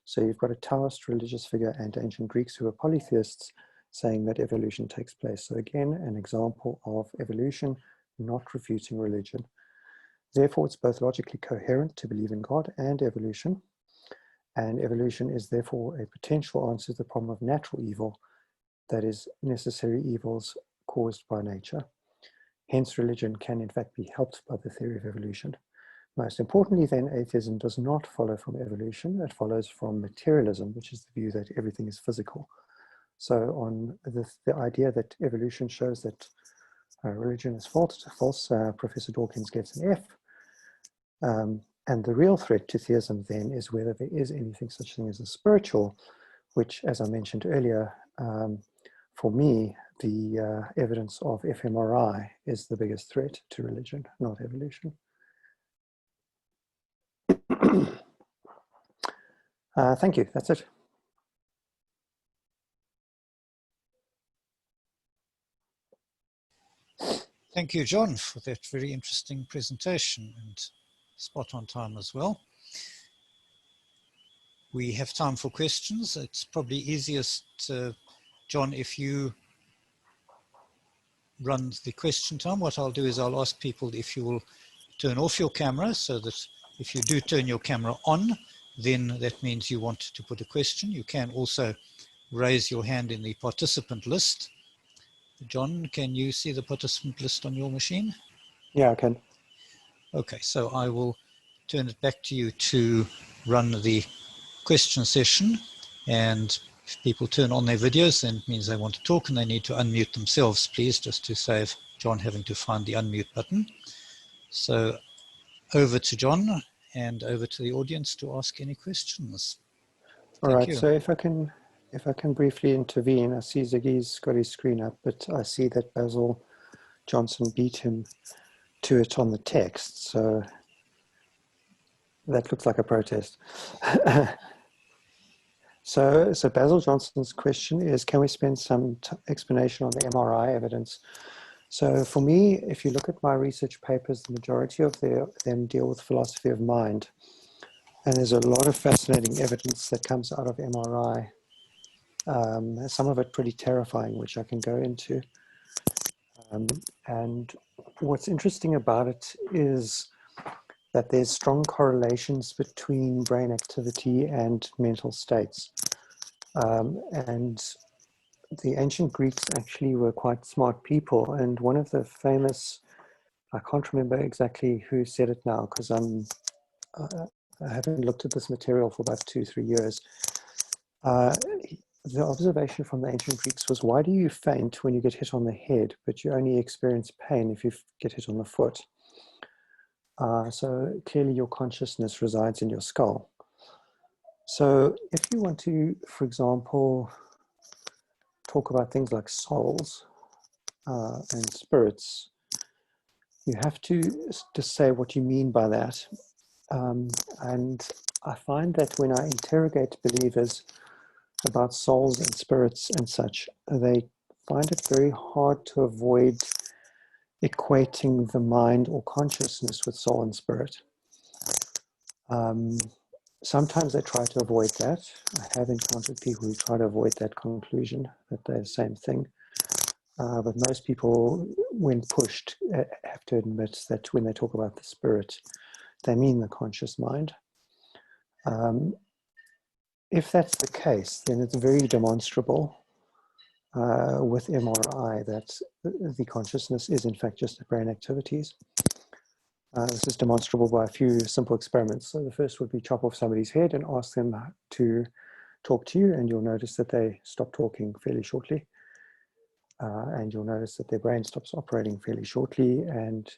So you've got a Taoist religious figure and ancient Greeks who were polytheists saying that evolution takes place. So again, an example of evolution not refuting religion. Therefore, it's both logically coherent to believe in God and evolution. And evolution is therefore a potential answer to the problem of natural evil, that is, necessary evils caused by nature. Hence, religion can in fact be helped by the theory of evolution. Most importantly, then, atheism does not follow from evolution. It follows from materialism, which is the view that everything is physical. So on the idea that evolution shows that religion is false, Professor Dawkins gets an F. And the real threat to theism then is whether there is anything such thing as a spiritual, which, as I mentioned earlier, for me, the evidence of fMRI is the biggest threat to religion, not evolution. Thank you. That's it. Thank you, John, for that very interesting presentation and spot on time as well. we have time for questions. It's probably easiest, John, if you run the question time. What I'll do is I'll ask people if you will turn off your camera, so that if you do turn your camera on, then that means you want to put a question. You can also raise your hand in the participant list. John, can you see the participant list on your machine? Yeah, I can. Okay, so I will turn it back to you to run the question session, and if people turn on their videos, then it means they want to talk and they need to unmute themselves, please, just to save John having to find the unmute button. So over to John and over to the audience to ask any questions. All Thank right, you. so if I can briefly intervene, I see Ziggy's got his screen up, but I see that Basil Johnson beat him to it on the text, so that looks like a protest. So Basil Johnson's question is, can we spend some explanation on the MRI evidence? So for me, if you look at my research papers, the majority of them deal with philosophy of mind. And there's a lot of fascinating evidence that comes out of MRI. Some of it pretty terrifying, which I can go into. And what's interesting about it is that there's strong correlations between brain activity and mental states. And the ancient Greeks actually were quite smart people. And one of the famous, I can't remember exactly who said it now, because I haven't looked at this material for about 2-3 years. The observation from the ancient Greeks was, why do you faint when you get hit on the head, but you only experience pain if you get hit on the foot? So clearly your consciousness resides in your skull. So if you want to, for example, talk about things like souls and spirits, you have to just say what you mean by that. And I find that when I interrogate believers about souls and spirits and such, they find it very hard to avoid equating the mind or consciousness with soul and spirit. Sometimes they try to avoid that. I have encountered people who try to avoid that conclusion, that they're the same thing. But most people, when pushed, have to admit that when they talk about the spirit, they mean the conscious mind. If that's the case, then it's very demonstrable with MRI that the consciousness is in fact just the brain activities. This is demonstrable by a few simple experiments. So the first would be chop off somebody's head and ask them to talk to you, and you'll notice that they stop talking fairly shortly. And you'll notice that their brain stops operating fairly shortly, and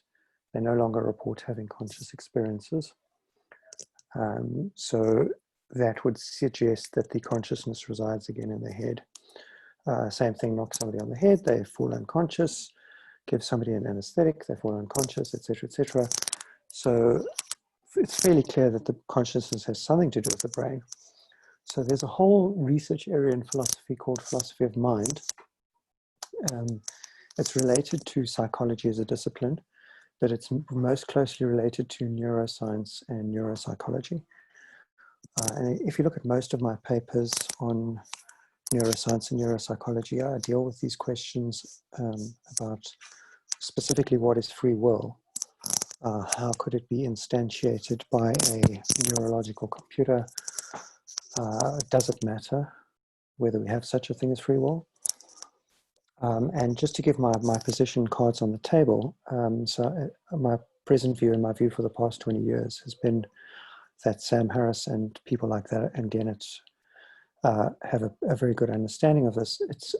they no longer report having conscious experiences. So that would suggest that the consciousness resides again in the head. Same thing, knock somebody on the head, they fall unconscious. Give somebody an anesthetic, they fall unconscious, etc., etc. So it's fairly clear that the consciousness has something to do with the brain. So there's a whole research area in philosophy called philosophy of mind. It's related to psychology as a discipline, but it's most closely related to neuroscience and neuropsychology. And if you look at most of my papers on neuroscience and neuropsychology, I deal with these questions about specifically what is free will. How could it be instantiated by a neurological computer? Does it matter whether we have such a thing as free will? And just to give my position cards on the table, so my present view and my view for the past 20 years has been that Sam Harris and people like that and Dennett have a very good understanding of this. It's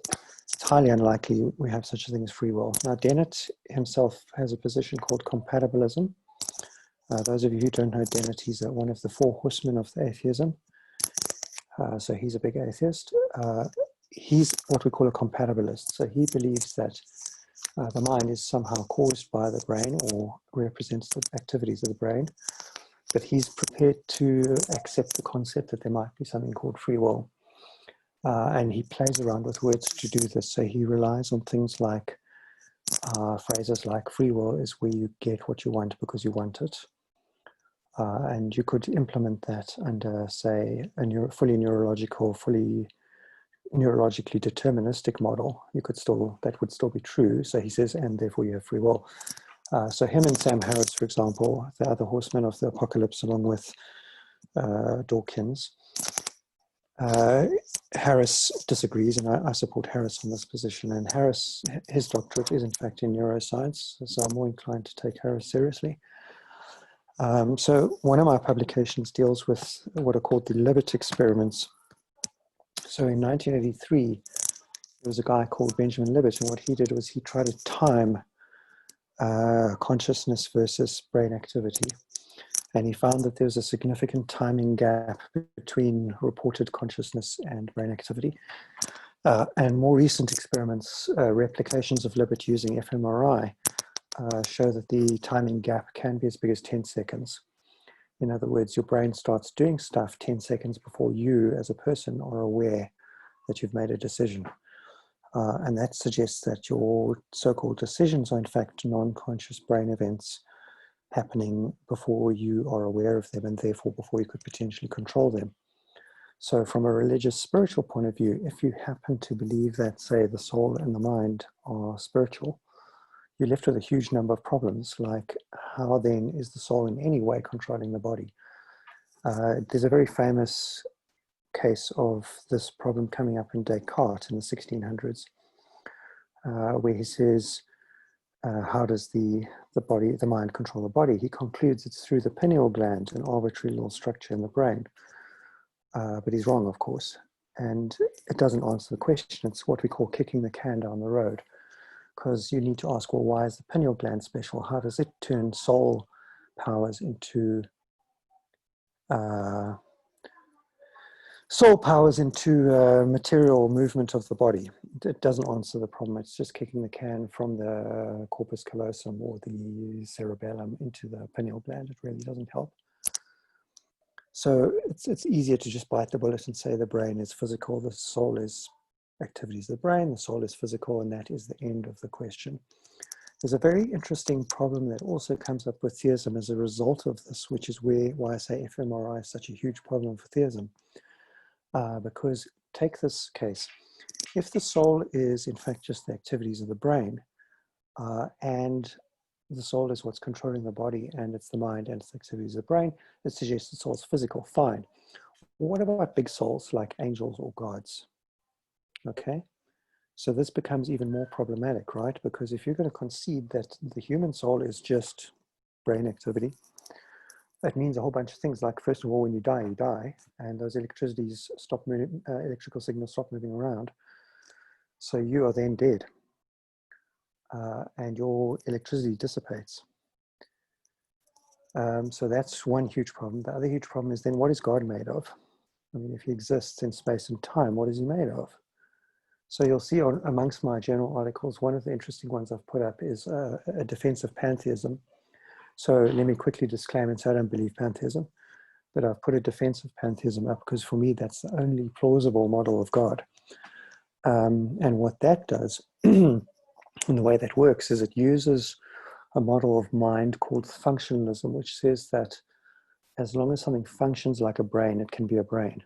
highly unlikely we have such a thing as free will. Now, Dennett himself has a position called compatibilism. Those of you who don't know Dennett, he's one of the four horsemen of the atheism. So he's a big atheist. He's what we call a compatibilist. So he believes that the mind is somehow caused by the brain or represents the activities of the brain. But he's prepared to accept the concept that there might be something called free will. And he plays around with words to do this. So he relies on things like phrases like free will is where you get what you want because you want it. And you could implement that under, say, a fully neurological, fully neurologically deterministic model. You could still, that would still be true. So he says, and therefore you have free will. So him and Sam Harris, for example, the other horsemen of the apocalypse, along with Dawkins, Harris disagrees, and I support Harris on this position. And Harris, his doctorate is in fact in neuroscience, so I'm more inclined to take Harris seriously. So one of my publications deals with what are called the Libet experiments. So in 1983, there was a guy called Benjamin Libet, and what he did was he tried to time consciousness versus brain activity. And he found that there was a significant timing gap between reported consciousness and brain activity. And more recent experiments, replications of Libet using fMRI, show that the timing gap can be as big as 10 seconds. In other words, your brain starts doing stuff 10 seconds before you as a person are aware that you've made a decision. And that suggests that your so-called decisions are in fact non-conscious brain events happening before you are aware of them, and therefore before you could potentially control them. So from a religious spiritual point of view, if you happen to believe that, say, the soul and the mind are spiritual, you're left with a huge number of problems, like how then is the soul in any way controlling the body? There's a very famous case of this problem coming up in Descartes in the 1600s, where he says, how does the mind control the body? He concludes it's through the pineal gland, an arbitrary little structure in the brain. But he's wrong, of course. And it doesn't answer the question. It's what we call kicking the can down the road. Because you need to ask, well, why is the pineal gland special? How does it turn soul powers into material movement of the body? It doesn't answer the problem. It's just kicking the can from the corpus callosum or the cerebellum into the pineal gland. It really doesn't help. So it's easier to just bite the bullet and say the brain is physical, the soul is activities of the brain, the soul is physical, and that is the end of the question. There's a very interesting problem that also comes up with theism as a result of this, which is why I say fMRI is such a huge problem for theism. Because take this case, if the soul is in fact just the activities of the brain, and the soul is what's controlling the body, and it's the mind and it's the activities of the brain, it suggests the soul's physical, fine. What about big souls like angels or gods? Okay, so this becomes even more problematic, right? Because if you're going to concede that the human soul is just brain activity, that means a whole bunch of things. Like, first of all, when you die, and those electricities stop moving, electrical signals stop moving around. So you are then dead, and your electricity dissipates. So that's one huge problem. The other huge problem is then, what is God made of? I mean, if he exists in space and time, what is he made of? So you'll see amongst my journal articles, one of the interesting ones I've put up is a defense of pantheism. So let me quickly disclaim and say I don't believe pantheism, but I've put a defense of pantheism up because for me that's the only plausible model of God. And what that does, and the way that works, is it uses a model of mind called functionalism, which says that as long as something functions like a brain, it can be a brain.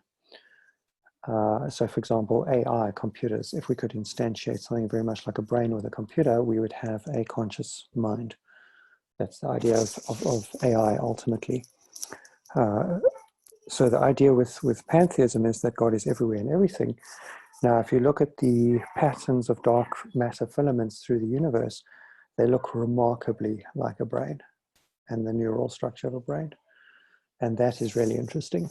So for example, AI, computers, if we could instantiate something very much like a brain with a computer, we would have a conscious mind. That's the idea of AI ultimately. So the idea with pantheism is that God is everywhere and everything. Now, if you look at the patterns of dark matter filaments through the universe, they look remarkably like a brain and the neural structure of a brain. And that is really interesting.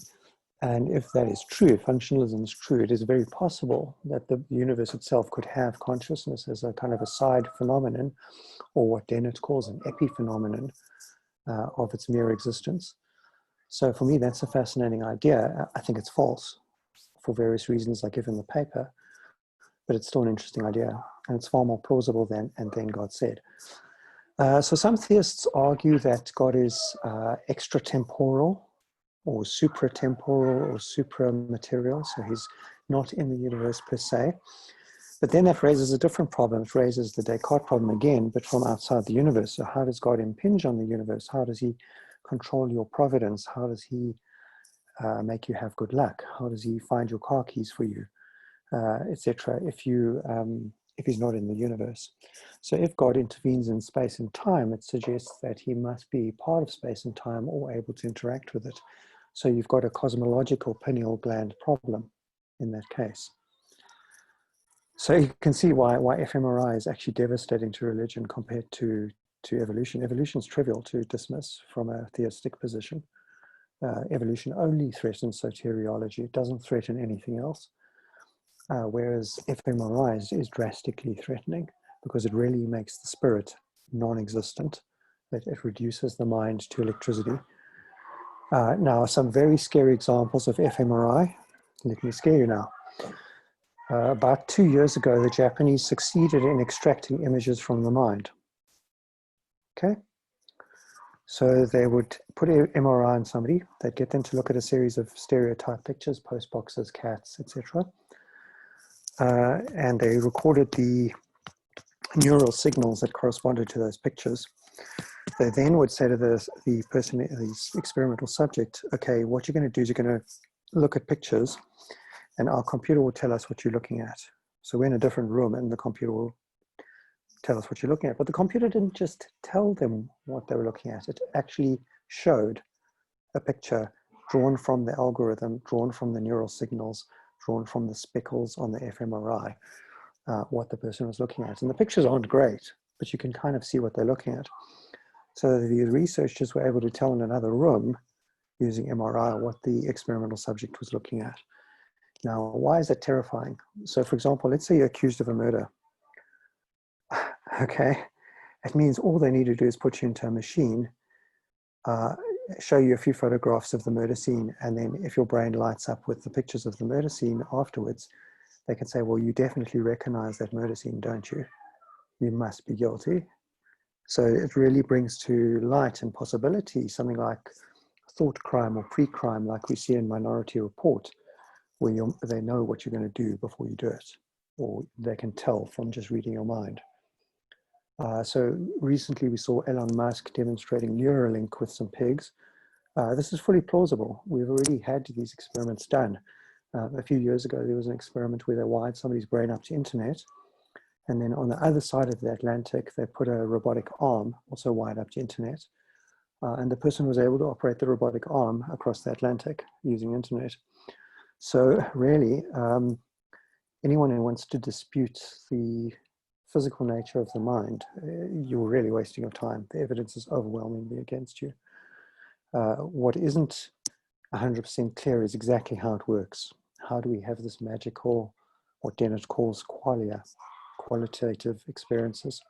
And if that is true, if functionalism is true, it is very possible that the universe itself could have consciousness as a kind of a side phenomenon, or what Dennett calls an epiphenomenon of its mere existence. So for me, that's a fascinating idea. I think it's false for various reasons I give in the paper, but it's still an interesting idea, and it's far more plausible than "and then God said." So some theists argue that God is extratemporal, or supratemporal, or supramaterial, so he's not in the universe per se. But then that raises a different problem. It raises the Descartes problem again, but from outside the universe. So how does God impinge on the universe? How does he control your providence? How does he make you have good luck? How does he find your car keys for you, etc.? If he's not in the universe. So if God intervenes in space and time, it suggests that he must be part of space and time or able to interact with it. So you've got a cosmological pineal gland problem in that case. So you can see why fMRI is actually devastating to religion compared to evolution. Evolution is trivial to dismiss from a theistic position. Evolution only threatens soteriology. It doesn't threaten anything else. Whereas fMRI is drastically threatening because it really makes the spirit non-existent. It reduces the mind to electricity. Now, some very scary examples of fMRI. Let me scare you now. About 2 years ago, the Japanese succeeded in extracting images from the mind. Okay? So they would put an MRI on somebody. They'd get them to look at a series of stereotype pictures, post boxes, cats, etc. And they recorded the neural signals that corresponded to those pictures. They then would say to the person, the experimental subject, okay, what you're going to do is you're going to look at pictures and our computer will tell us what you're looking at. So we're in a different room and the computer will tell us what you're looking at. But the computer didn't just tell them what they were looking at. It actually showed a picture drawn from the algorithm, drawn from the neural signals, drawn from the speckles on the fMRI, what the person was looking at. And the pictures aren't great, but you can kind of see what they're looking at. So the researchers were able to tell in another room using MRI what the experimental subject was looking at. Now, why is that terrifying? So for example, let's say you're accused of a murder. Okay, it means all they need to do is put you into a machine, show you a few photographs of the murder scene, and then if your brain lights up with the pictures of the murder scene afterwards, they can say, well, you definitely recognize that murder scene, don't you? You must be guilty. So it really brings to light and possibility something like thought crime or pre-crime, like we see in Minority Report, where they know what you're going to do before you do it, or they can tell from just reading your mind. So recently we saw Elon Musk demonstrating Neuralink with some pigs. This is fully plausible. We've already had these experiments done. A few years ago, there was an experiment where they wired somebody's brain up to internet. And then on the other side of the Atlantic, they put a robotic arm, also wired up to internet. And the person was able to operate the robotic arm across the Atlantic using internet. So really, anyone who wants to dispute the physical nature of the mind, you're really wasting your time. The evidence is overwhelmingly against you. What isn't 100% clear is exactly how it works. How do we have this magical, what Dennett calls qualia, qualitative experiences?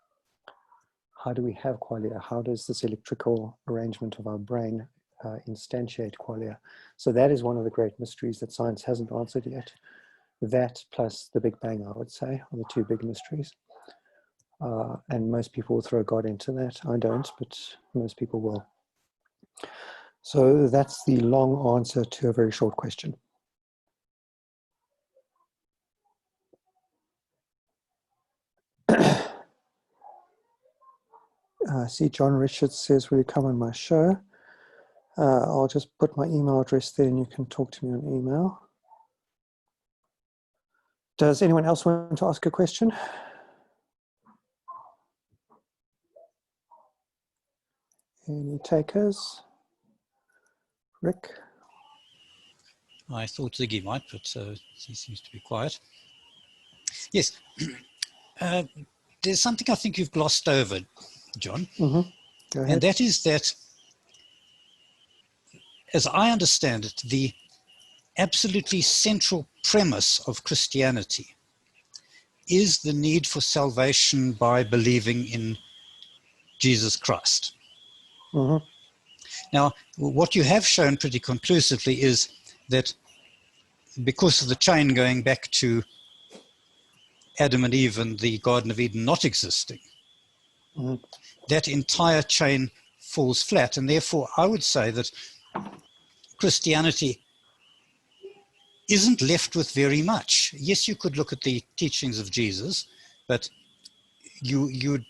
How do we have qualia? How does this electrical arrangement of our brain instantiate qualia? So that is one of the great mysteries that science hasn't answered yet. That plus the Big Bang, I would say, are the two big mysteries. And most people will throw God into that. I don't, but most people will. So that's the long answer to a very short question. See, John Richards says, will you come on my show? I'll just put my email address there and you can talk to me on email. Does anyone else want to ask a question? Any takers? Rick? I thought Ziggy might, but he seems to be quiet. Yes, there's something I think you've glossed over, John. Mm-hmm. Go ahead. And that is that, as I understand it, the absolutely central premise of Christianity is the need for salvation by believing in Jesus Christ. Mm-hmm. Now, what you have shown pretty conclusively is that because of the chain going back to Adam and Eve and the Garden of Eden not existing, Mm-hmm. that entire chain falls flat. And therefore, I would say that Christianity isn't left with very much. Yes, you could look at the teachings of Jesus, but you're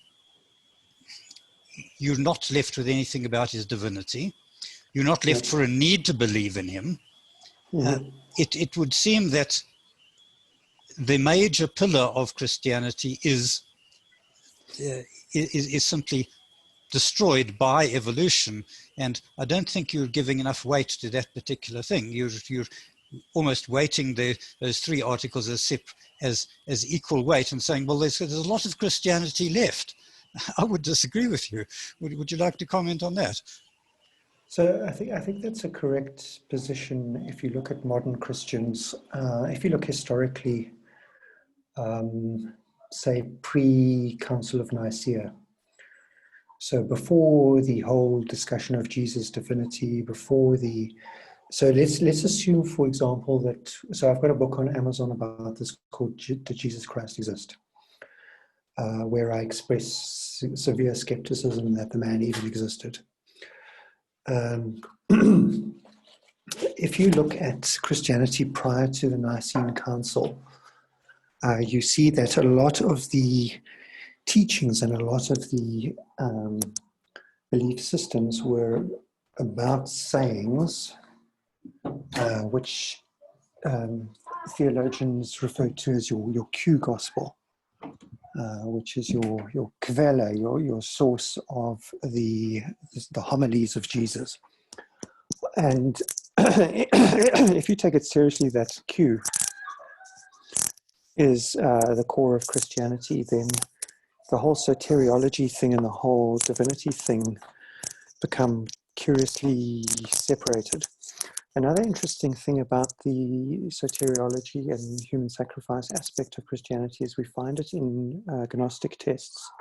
not left with anything about his divinity. you're not left for a need to believe in him. It would seem that the major pillar of Christianity is simply destroyed by evolution, and I don't think you're giving enough weight to that particular thing. You're almost weighting those three articles as equal weight and saying, well, there's a lot of Christianity left. I would disagree with you. Would you like to comment on that? So I think that's a correct position if you look at modern Christians. If you look historically, say pre-Council of Nicaea, so before the whole discussion of Jesus' divinity, so let's assume, for example, that, so I've got a book on Amazon about this called Did Jesus Christ Exist? Where I express severe skepticism that the man even existed. If you look at Christianity prior to the Nicene Council, you see that a lot of the teachings and a lot of the belief systems were about sayings, which theologians refer to as your Q gospel, which is your kvela, your source of the homilies of Jesus. And if you take it seriously, that Q is the core of Christianity, then the whole soteriology thing and the whole divinity thing become curiously separated. Another interesting thing about the soteriology and human sacrifice aspect of Christianity is we find it in Gnostic texts.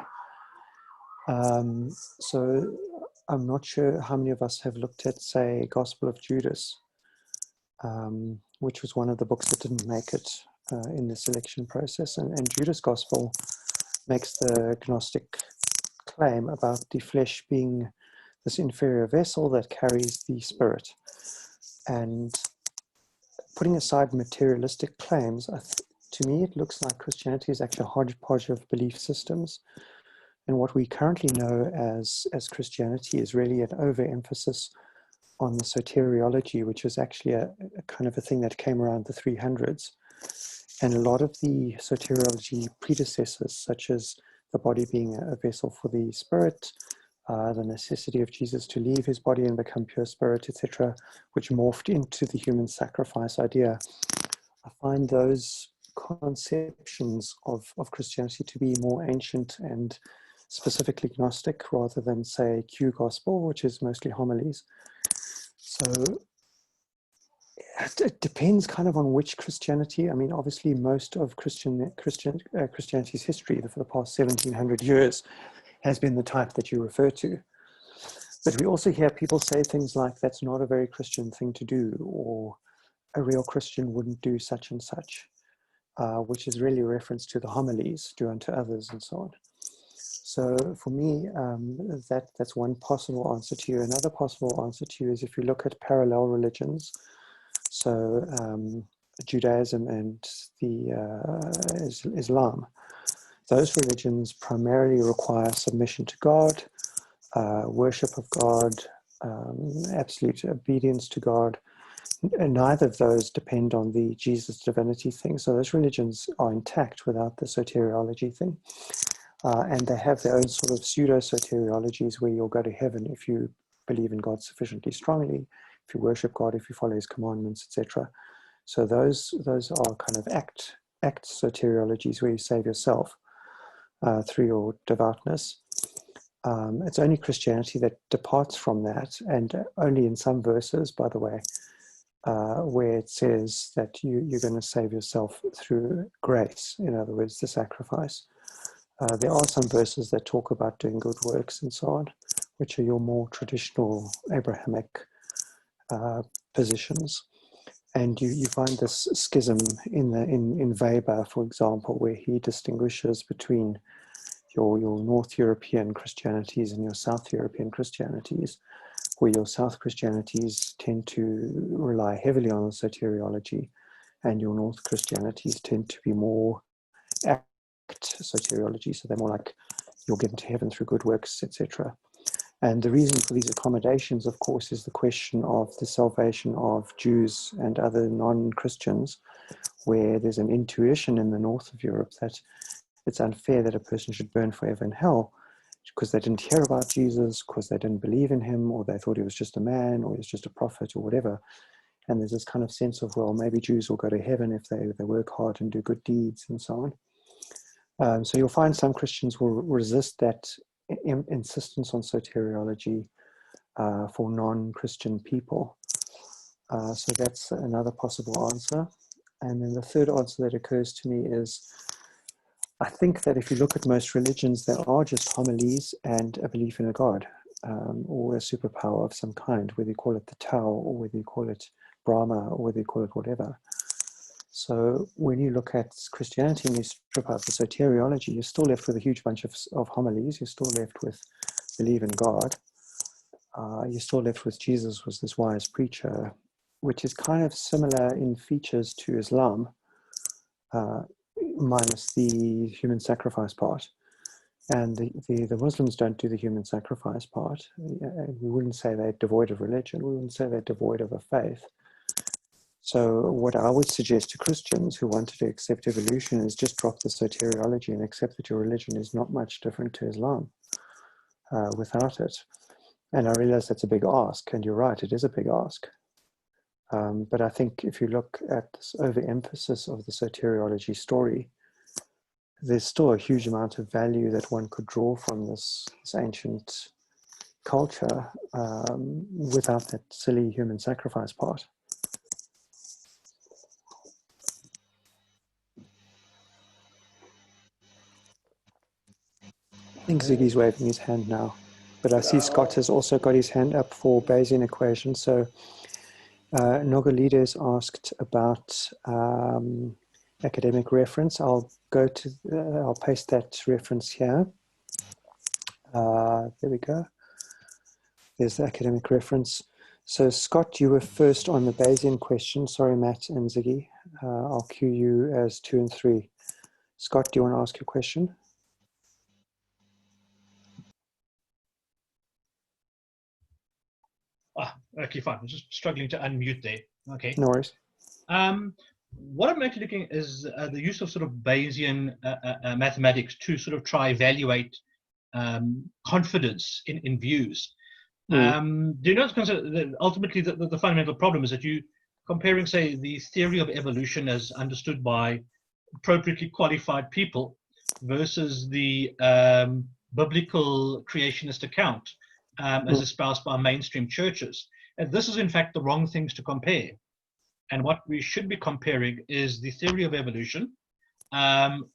So I'm not sure how many of us have looked at, say, Gospel of Judas, which was one of the books that didn't make it in the selection process. And Judas' Gospel makes the Gnostic claim about the flesh being this inferior vessel that carries the spirit. And putting aside materialistic claims, to me it looks like Christianity is actually a hodgepodge of belief systems. And what we currently know as Christianity is really an overemphasis on the soteriology, which is actually a kind of a thing that came around the 300s. And a lot of the soteriology predecessors, such as the body being a vessel for the spirit, the necessity of Jesus to leave his body and become pure spirit, etc., which morphed into the human sacrifice idea. I find those conceptions of Christianity to be more ancient and specifically Gnostic rather than, say, Q gospel, which is mostly homilies. So it depends kind of on which Christianity. I mean, obviously, most of Christianity's history for the past 1700 years has been the type that you refer to. But we also hear people say things like, that's not a very Christian thing to do, or a real Christian wouldn't do such and such, which is really a reference to the homilies, do unto others, and so on. So for me, that's one possible answer to you. Another possible answer to you is if you look at parallel religions, so Judaism and the Islam, those religions primarily require submission to God, worship of God, absolute obedience to God. And neither of those depend on the Jesus divinity thing. So those religions are intact without the soteriology thing. And they have their own sort of pseudo-soteriologies where you'll go to heaven if you believe in God sufficiently strongly, if you worship God, if you follow his commandments, etc. So those are kind of act soteriologies where you save yourself through your devoutness. It's only Christianity that departs from that, and only in some verses, by the way, where it says that you're going to save yourself through grace, in other words, the sacrifice. There are some verses that talk about doing good works and so on, which are your more traditional Abrahamic positions. And you find this schism in Weber, for example, where he distinguishes between your North European Christianities and your South European Christianities, where your South Christianities tend to rely heavily on the soteriology, and your North Christianities tend to be more act soteriology, so they're more like you'll get into heaven through good works, etc. And the reason for these accommodations, of course, is the question of the salvation of Jews and other non-Christians, where there's an intuition in the north of Europe that it's unfair that a person should burn forever in hell because they didn't hear about Jesus, because they didn't believe in him, or they thought he was just a man, or he was just a prophet, or whatever. And there's this kind of sense of, well, maybe Jews will go to heaven if they work hard and do good deeds and so on. So you'll find some Christians will resist that insistence on soteriology for non-Christian people. So that's another possible answer. And then the third answer that occurs to me is, I think that if you look at most religions, there are just homilies and a belief in a God, or a superpower of some kind, whether you call it the Tao, or whether you call it Brahma, or whether you call it whatever. So when you look at Christianity and you strip out the soteriology, you're still left with a huge bunch of homilies. You're still left with believe in God. You're still left with Jesus was this wise preacher, which is kind of similar in features to Islam, minus the human sacrifice part. And the Muslims don't do the human sacrifice part. We wouldn't say they're devoid of religion. We wouldn't say they're devoid of a faith. So what I would suggest to Christians who wanted to accept evolution is just drop the soteriology and accept that your religion is not much different to Islam without it. And I realize that's a big ask, and you're right, it is a big ask. But I think if you look at this overemphasis of the soteriology story, there's still a huge amount of value that one could draw from this ancient culture without that silly human sacrifice part. I think Ziggy's waving his hand now, but I see Scott has also got his hand up for Bayesian equation. So Nogalides asked about academic reference. I'll paste that reference here. There we go. There's the academic reference. So Scott, you were first on the Bayesian question. Sorry, Matt and Ziggy. I'll cue you as 2 and 3. Scott, do you want to ask your question? Okay, fine. I'm just struggling to unmute there. Okay. No worries. What I'm actually looking at is the use of sort of Bayesian mathematics to sort of try evaluate confidence in views. Do you not consider that ultimately the fundamental problem is that you comparing, say, the theory of evolution as understood by appropriately qualified people versus the biblical creationist account as espoused by mainstream churches. And this is in fact the wrong things to compare. And what we should be comparing is the theory of evolution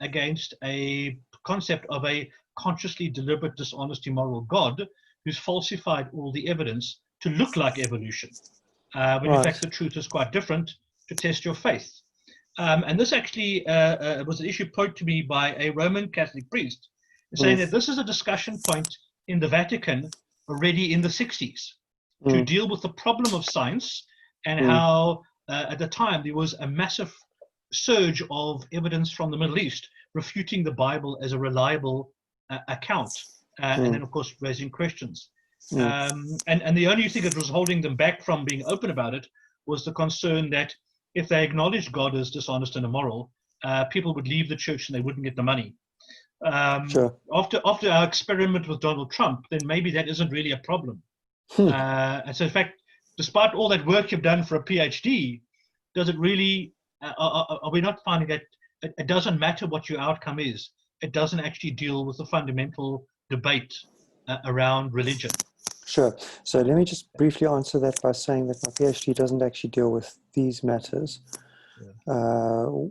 against a concept of a consciously deliberate, dishonest, immoral God who's falsified all the evidence to look like evolution, when in fact the truth is quite different, to test your faith. And this actually was an issue put to me by a Roman Catholic priest, saying that this is a discussion point in the Vatican already in the 60s to deal with the problem of science and how at the time there was a massive surge of evidence from the Middle East refuting the Bible as a reliable account, and then of course raising questions. And the only thing that was holding them back from being open about it was the concern that if they acknowledged God as dishonest and immoral, people would leave the church and they wouldn't get the money. After our experiment with Donald Trump, then maybe that isn't really a problem. And so in fact, despite all that work you've done for a PhD, does it really, are we not finding that it doesn't matter what your outcome is? It doesn't actually deal with the fundamental debate around religion. Sure. So let me just briefly answer that by saying that my PhD doesn't actually deal with these matters. So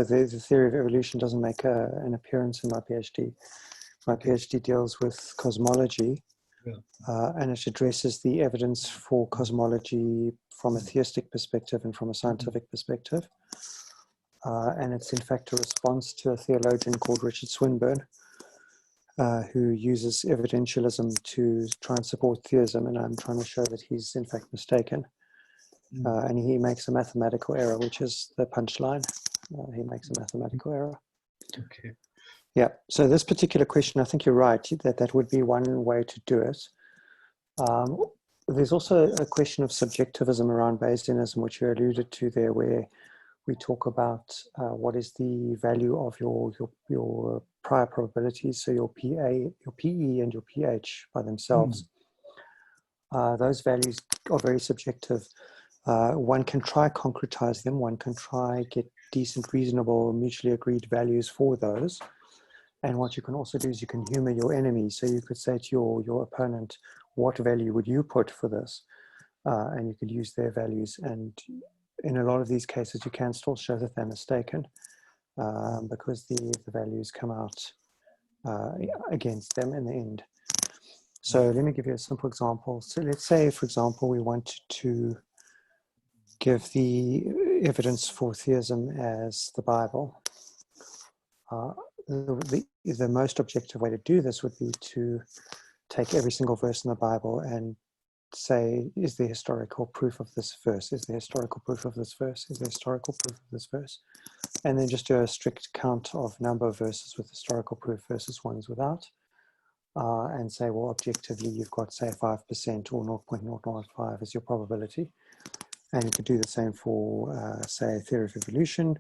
the theory of evolution doesn't make an appearance in my PhD. My PhD deals with cosmology, and it addresses the evidence for cosmology from a theistic perspective and from a scientific perspective. And it's in fact a response to a theologian called Richard Swinburne, who uses evidentialism to try and support theism, and I'm trying to show that he's in fact mistaken. And he makes a mathematical error, which is the punchline. He makes a mathematical error. Okay. Yeah, so this particular question, I think you're right, that would be one way to do it. There's also a question of subjectivism around Bayesianism, which you alluded to there, where we talk about what is the value of your prior probabilities, so your PA, your PE, and your pH by themselves. Those values are very subjective. One can try concretize them. One can try get decent, reasonable, mutually agreed values for those. And what you can also do is you can humor your enemy. So you could say to your opponent, what value would you put for this? And you could use their values. And in a lot of these cases, you can still show that they're mistaken because the values come out against them in the end. So let me give you a simple example. So let's say, for example, we wanted to give the evidence for theism as the Bible. The most objective way to do this would be to take every single verse in the Bible and say, is there historical proof of this verse? Is there historical proof of this verse? Is there historical proof of this verse? And then just do a strict count of number of verses with historical proof versus ones without. And say, well, objectively, you've got, say, 5% or 0.005 as your probability. And you could do the same for, say, theory of evolution,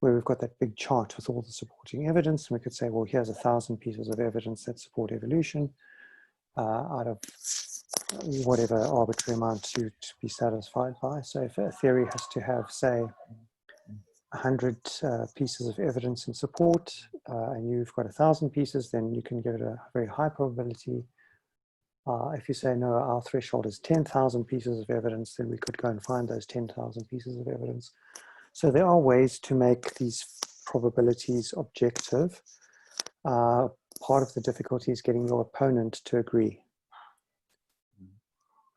where we've got that big chart with all the supporting evidence. And we could say, well, here's 1,000 pieces of evidence that support evolution out of whatever arbitrary amount to be satisfied by. So if a theory has to have, say, 100 pieces of evidence in support, and you've got 1,000 pieces, then you can give it a very high probability. If you say, no, our threshold is 10,000 pieces of evidence, then we could go and find those 10,000 pieces of evidence. So there are ways to make these probabilities objective. Part of the difficulty is getting your opponent to agree.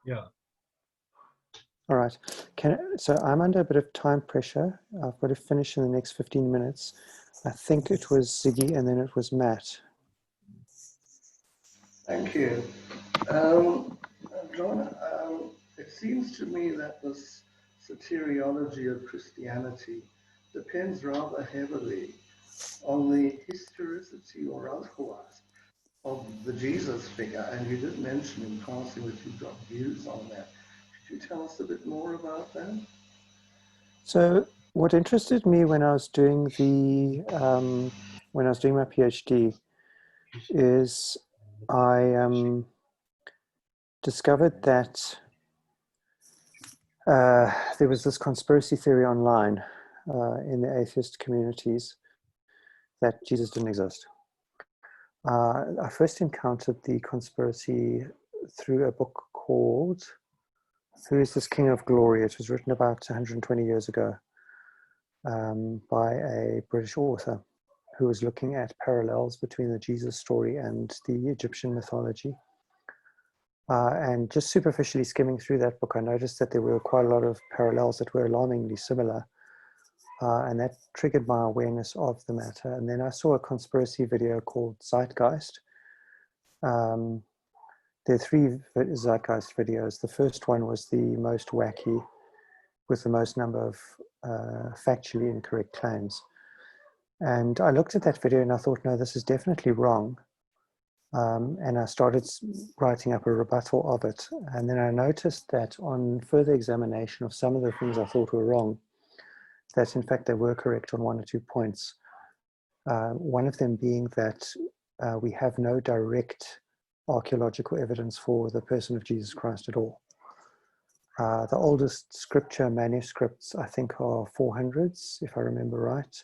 Yeah. All right. So I'm under a bit of time pressure. I've got to finish in the next 15 minutes. I think it was Ziggy and then it was Matt. Thank you. John, it seems to me that this soteriology of Christianity depends rather heavily on the historicity or otherwise of the Jesus figure, and you did mention in passing that you've got views on that. Could you tell us a bit more about that? So what interested me when I was doing my PhD is I discovered that there was this conspiracy theory online in the atheist communities that Jesus didn't exist. I first encountered the conspiracy through a book called Who is This King of Glory? It was written about 120 years ago by a British author who was looking at parallels between the Jesus story and the Egyptian mythology. And just superficially skimming through that book, I noticed that there were quite a lot of parallels that were alarmingly similar. And that triggered my awareness of the matter. And then I saw a conspiracy video called Zeitgeist. There are 3 Zeitgeist videos. The first one was the most wacky, with the most number of factually incorrect claims. And I looked at that video and I thought, no, this is definitely wrong. And I started writing up a rebuttal of it. And then I noticed that on further examination of some of the things I thought were wrong, that in fact they were correct on 1 or 2 points. One of them being that we have no direct archaeological evidence for the person of Jesus Christ at all. The oldest scripture manuscripts, I think, are 400s, if I remember right.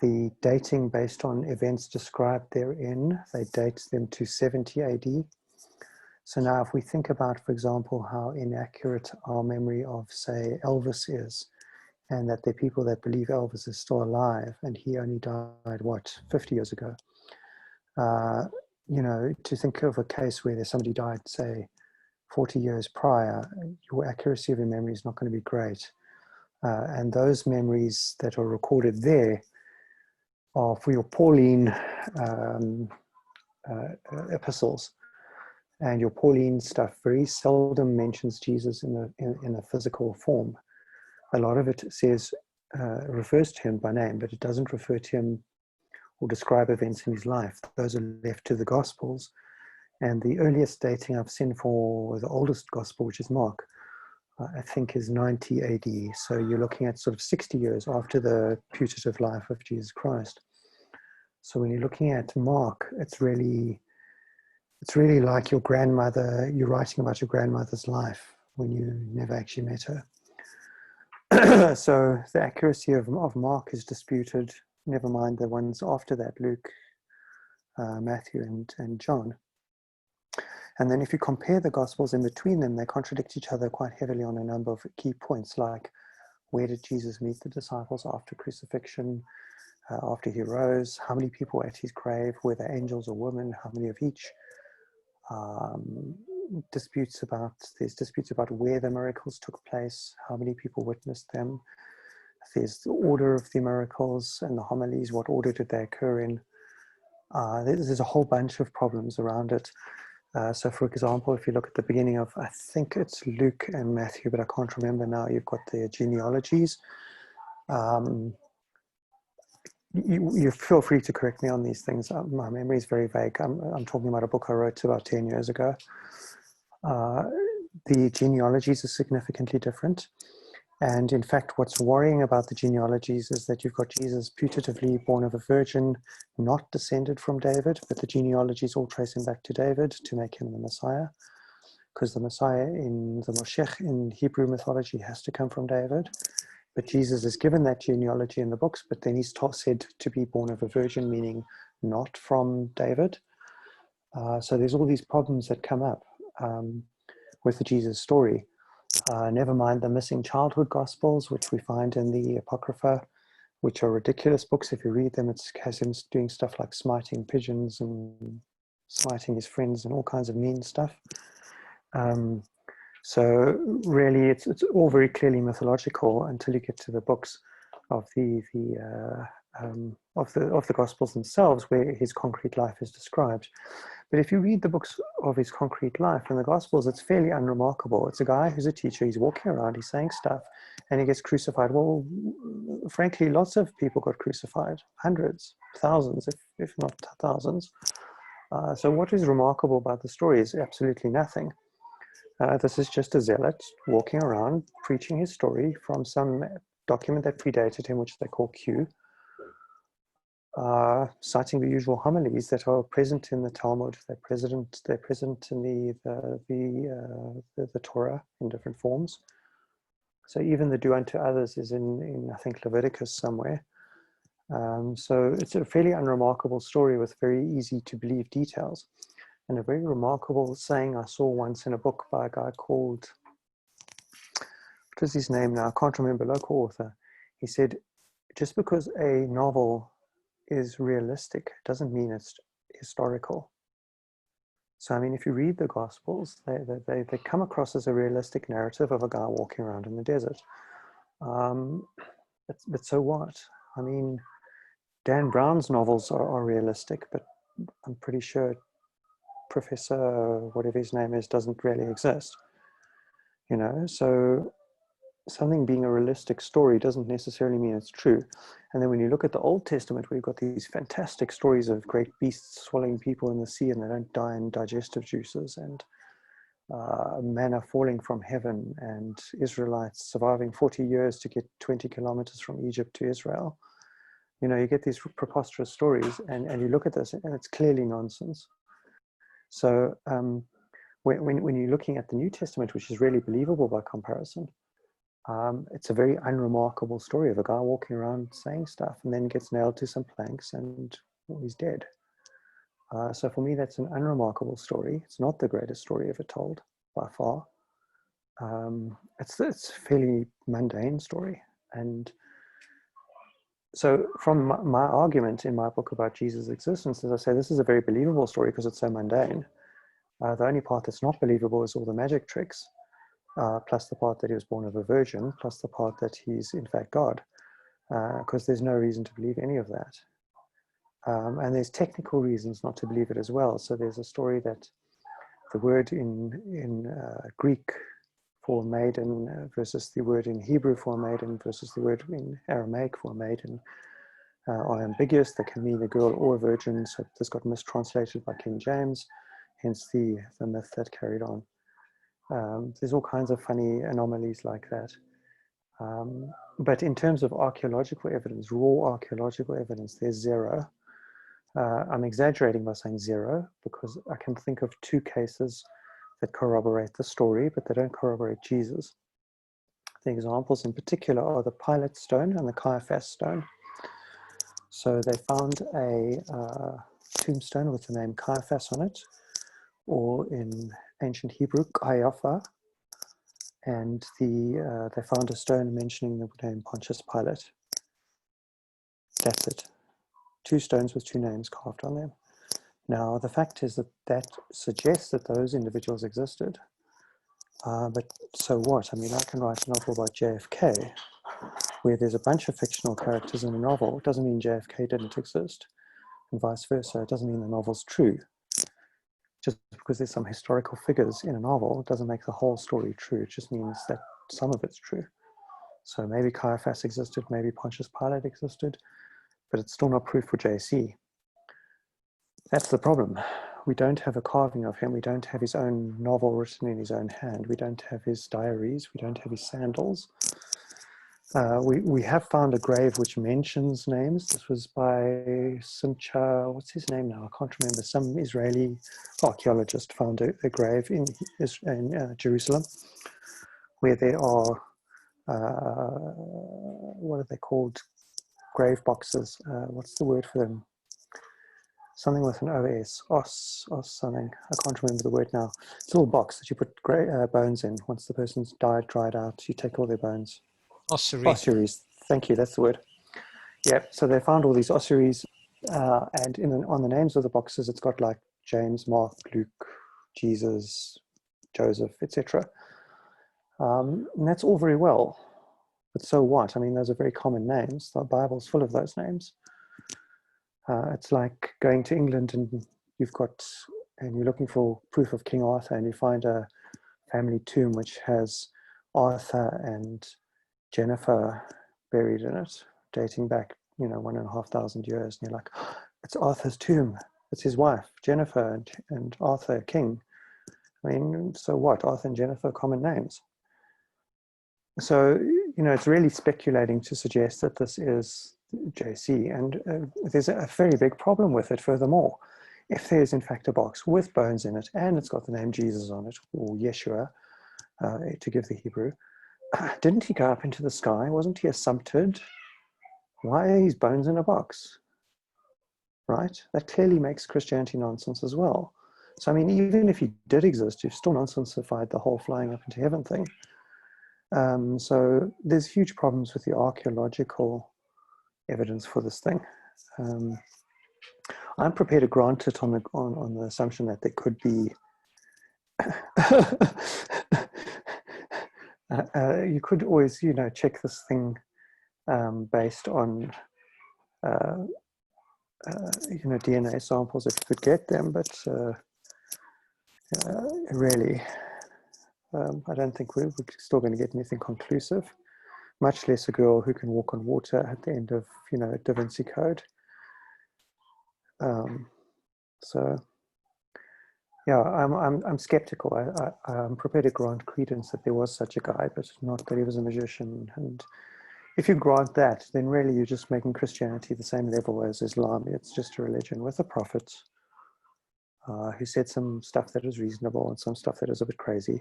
The dating based on events described therein, they date them to 70 AD. So now if we think about, for example, how inaccurate our memory of, say, Elvis is, and that there are people that believe Elvis is still alive, and he only died, what, 50 years ago. You know, to think of a case where somebody died, say, 40 years prior, your accuracy of your memory is not going to be great. And those memories that are recorded there are for your Pauline epistles. And your Pauline stuff very seldom mentions Jesus in a physical form. A lot of it says, refers to him by name, but it doesn't refer to him or describe events in his life. Those are left to the Gospels. And the earliest dating I've seen for the oldest Gospel, which is Mark, I think is 90 AD. So you're looking at sort of 60 years after the putative life of Jesus Christ. So when you're looking at Mark, it's really like your grandmother, you're writing about your grandmother's life when you never actually met her. So the accuracy of Mark is disputed, never mind the ones after that, Luke, Matthew, and John. And then if you compare the Gospels in between them, they contradict each other quite heavily on a number of key points, like where did Jesus meet the disciples after crucifixion, after he rose, how many people were at his grave, were they angels or women, how many of each. There's disputes about where the miracles took place, how many people witnessed them. There's the order of the miracles and the homilies, what order did they occur in. There's a whole bunch of problems around it. So for example, if you look at the beginning of, I think it's Luke and Matthew, but I can't remember now, you've got the genealogies. You feel free to correct me on these things. My memory is very vague. I'm talking about a book I wrote about 10 years ago. The genealogies are significantly different. And in fact, what's worrying about the genealogies is that you've got Jesus putatively born of a virgin, not descended from David, but the genealogies all trace him back to David to make him the Messiah, because the Messiah in the Moshiach in Hebrew mythology has to come from David. But Jesus is given that genealogy in the books, but then he's said to be born of a virgin, meaning not from David. So there's all these problems that come up with the Jesus story. Never mind the missing childhood gospels, which we find in the Apocrypha, which are ridiculous books. If you read them, it has him doing stuff like smiting pigeons and smiting his friends and all kinds of mean stuff. So really, it's all very clearly mythological until you get to the books of the Gospels themselves, where his concrete life is described. But if you read the books of his concrete life in the Gospels, it's fairly unremarkable. It's a guy who's a teacher, he's walking around, he's saying stuff, and he gets crucified. Well, frankly, lots of people got crucified, hundreds, thousands, if not thousands. So what is remarkable about the story is absolutely nothing. This is just a zealot walking around, preaching his story from some document that predated him, which they call Q, citing the usual homilies that are present in the Talmud. They're present in the Torah in different forms. So even the do unto others is in I think Leviticus somewhere. So it's a fairly unremarkable story with very easy to believe details. And a very remarkable saying I saw once in a book by a guy called, what is his name now? I can't remember, local author. He said, just because a novel is realistic doesn't mean it's historical. So, I mean, if you read the Gospels, they come across as a realistic narrative of a guy walking around in the desert. But so what? I mean, Dan Brown's novels are realistic, but I'm pretty sure Professor, whatever his name is, doesn't really exist. You know, so something being a realistic story doesn't necessarily mean it's true. And then when you look at the Old Testament, where you've got these fantastic stories of great beasts swallowing people in the sea and they don't die in digestive juices, and manna falling from heaven, and Israelites surviving 40 years to get 20 kilometers from Egypt to Israel, you know, you get these preposterous stories, and you look at this and it's clearly nonsense. So when you're looking at the New Testament, which is really believable by comparison, it's a very unremarkable story of a guy walking around saying stuff and then gets nailed to some planks and he's dead. So for me, that's an unremarkable story. It's not the greatest story ever told by far. It's a fairly mundane story. And so from my argument in my book about Jesus' existence, as I say, this is a very believable story because it's so mundane. The only part that's not believable is all the magic tricks, plus the part that he was born of a virgin, plus the part that he's in fact God, because there's no reason to believe any of that. And there's technical reasons not to believe it as well. So there's a story that the word in Greek for maiden versus the word in Hebrew for maiden versus the word in Aramaic for maiden are ambiguous. They can mean a girl or a virgin. So this got mistranslated by King James, hence the myth that carried on. There's all kinds of funny anomalies like that. But in terms of archaeological evidence, raw archaeological evidence, there's zero. I'm exaggerating by saying zero because I can think of 2 cases that corroborate the story, but they don't corroborate Jesus. The examples in particular are the Pilate stone and the Caiaphas stone. So they found a tombstone with the name Caiaphas on it, or in ancient Hebrew, Caiapha, and they found a stone mentioning the name Pontius Pilate. That's it. 2 stones with 2 names carved on them. Now, the fact is that that suggests that those individuals existed. But so what? I mean, I can write a novel about JFK, where there's a bunch of fictional characters in a novel. It doesn't mean JFK didn't exist, and vice versa. It doesn't mean the novel's true. Just because there's some historical figures in a novel, it doesn't make the whole story true. It just means that some of it's true. So maybe Caiaphas existed, maybe Pontius Pilate existed, but it's still not proof for JC. That's the problem. We don't have a carving of him. We don't have his own novel written in his own hand. We don't have his diaries. We don't have his sandals. We have found a grave which mentions names. This was by Simcha, what's his name now? I can't remember. Some Israeli archaeologist found a grave in Jerusalem where there are, what are they called? Grave boxes. What's the word for them? Something with an os something. I can't remember the word now. It's a little box that you put bones in. Once the person's died, dried out, you take all their bones. Ossuary. Ossuaries. Thank you, that's the word. Yeah, so they found all these ossuaries, and on the names of the boxes, it's got like James, Mark, Luke, Jesus, Joseph, etc. And that's all very well. But so what? I mean, those are very common names. The Bible's full of those names. It's like going to England and you're looking for proof of King Arthur, and you find a family tomb which has Arthur and Jennifer buried in it, dating back, 1,500 years. And you're like, oh, it's Arthur's tomb. It's his wife, Jennifer, and Arthur, king. I mean, so what? Arthur and Jennifer are common names. So, it's really speculating to suggest that this is JC, and there's a very big problem with it. Furthermore, if there's in fact a box with bones in it and it's got the name Jesus on it, or Yeshua, to give the Hebrew, didn't he go up into the sky? Wasn't he assumpted? Why are his bones in a box? Right? That clearly makes Christianity nonsense as well. So, I mean, even if he did exist, you've still nonsensified the whole flying up into heaven thing. So there's huge problems with the archaeological evidence for this thing. I'm prepared to grant it on the assumption that there could be you could always check this thing based on DNA samples if you could get them, but really I don't think we're still going to get anything conclusive, much less a girl who can walk on water at the end of Da Vinci Code. So yeah, I'm skeptical. I'm prepared to grant credence that there was such a guy, but not that he was a magician. And if you grant that, then really you're just making Christianity the same level as Islam. It's just a religion with a prophet who said some stuff that is reasonable and some stuff that is a bit crazy.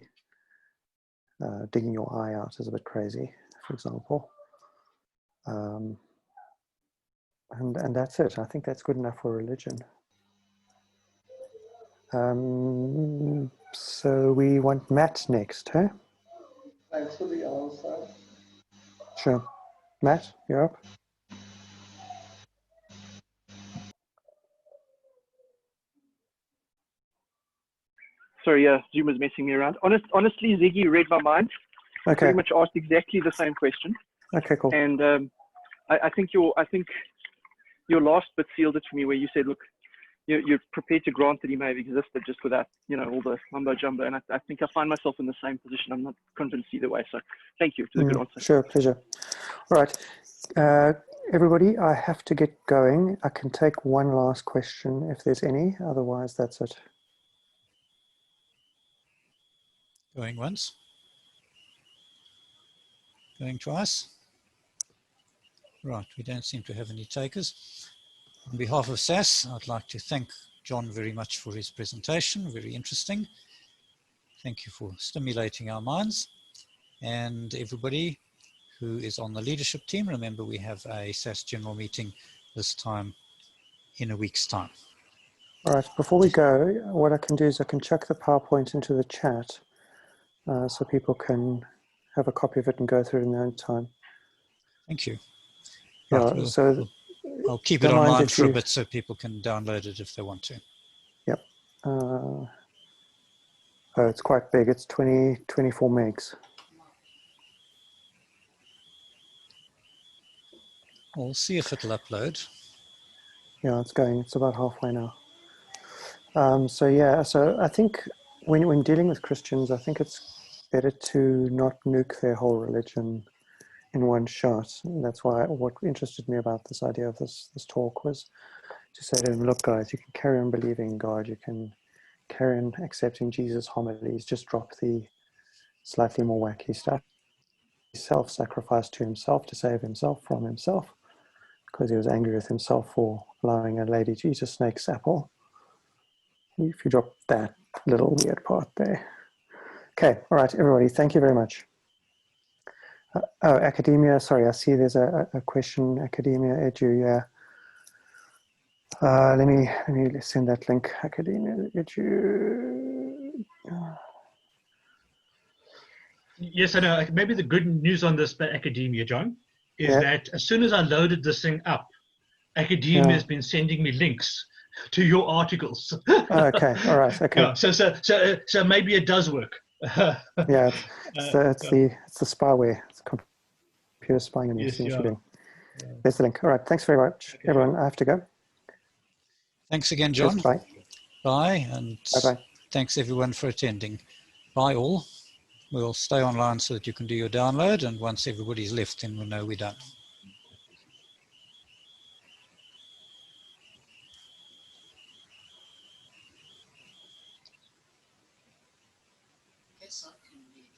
Digging your eye out is a bit crazy, for example. And that's it. I think that's good enough for religion. So we want Matt next, huh? Thanks for the answer. Sure. Matt, you're up. Sorry, Zoom was messing me around. Honestly, Ziggy read my mind. Okay. Pretty much asked exactly the same question. Okay, cool. And I think your last bit sealed it for me, where you said, look, you're prepared to grant that he may have existed just without, all the mumbo jumbo. And I think I find myself in the same position. I'm not convinced either way. So thank you. It was a good answer. Sure, pleasure. All right. everybody, I have to get going. I can take one last question if there's any, otherwise that's it. Going once. Going twice. Right, we don't seem to have any takers. On behalf of SAS, I'd like to thank John very much for his presentation, very interesting. Thank you for stimulating our minds. And everybody who is on the leadership team, remember we have a SAS general meeting this time in a week's time. All right, before we go, what I can do is I can chuck the PowerPoint into the chat so people can have a copy of it and go through it in their own time. Thank you. Yeah, Right, so I'll keep it don't mind online if for a you- bit so people can download it if they want to. Yep. Oh, it's quite big. It's 24 megs. We'll see if it'll upload. Yeah, it's going. It's about halfway now. So yeah, so I think when dealing with Christians, I think it's better to not nuke their whole religion in one shot. And that's why what interested me about this idea of this talk was to say to them, look, guys, you can carry on believing in God. You can carry on accepting Jesus' homilies. Just drop the slightly more wacky stuff. He self-sacrificed to himself to save himself from himself because he was angry with himself for allowing a lady to eat a snake's apple. If you drop that little weird part there. Okay, all right, everybody, thank you very much. Oh, academia, sorry, I see there's a question, academia edu, yeah. Let me send that link, academia edu. Yes, I know. Maybe the good news on this academia, John, is that as soon as I loaded this thing up, academia has been sending me links to your articles. Okay, all right, okay. Yeah, so maybe it does work. Yeah, it's the spyware. It's computer spying on these things you're doing. There's the link. All right, thanks very much, everyone. I have to go. Thanks again, John. Cheers, bye. Bye, and Bye-bye. thanks everyone for attending. Bye all. We'll stay online so that you can do your download, and once everybody's left, then we'll know we're done. Yes, I can read.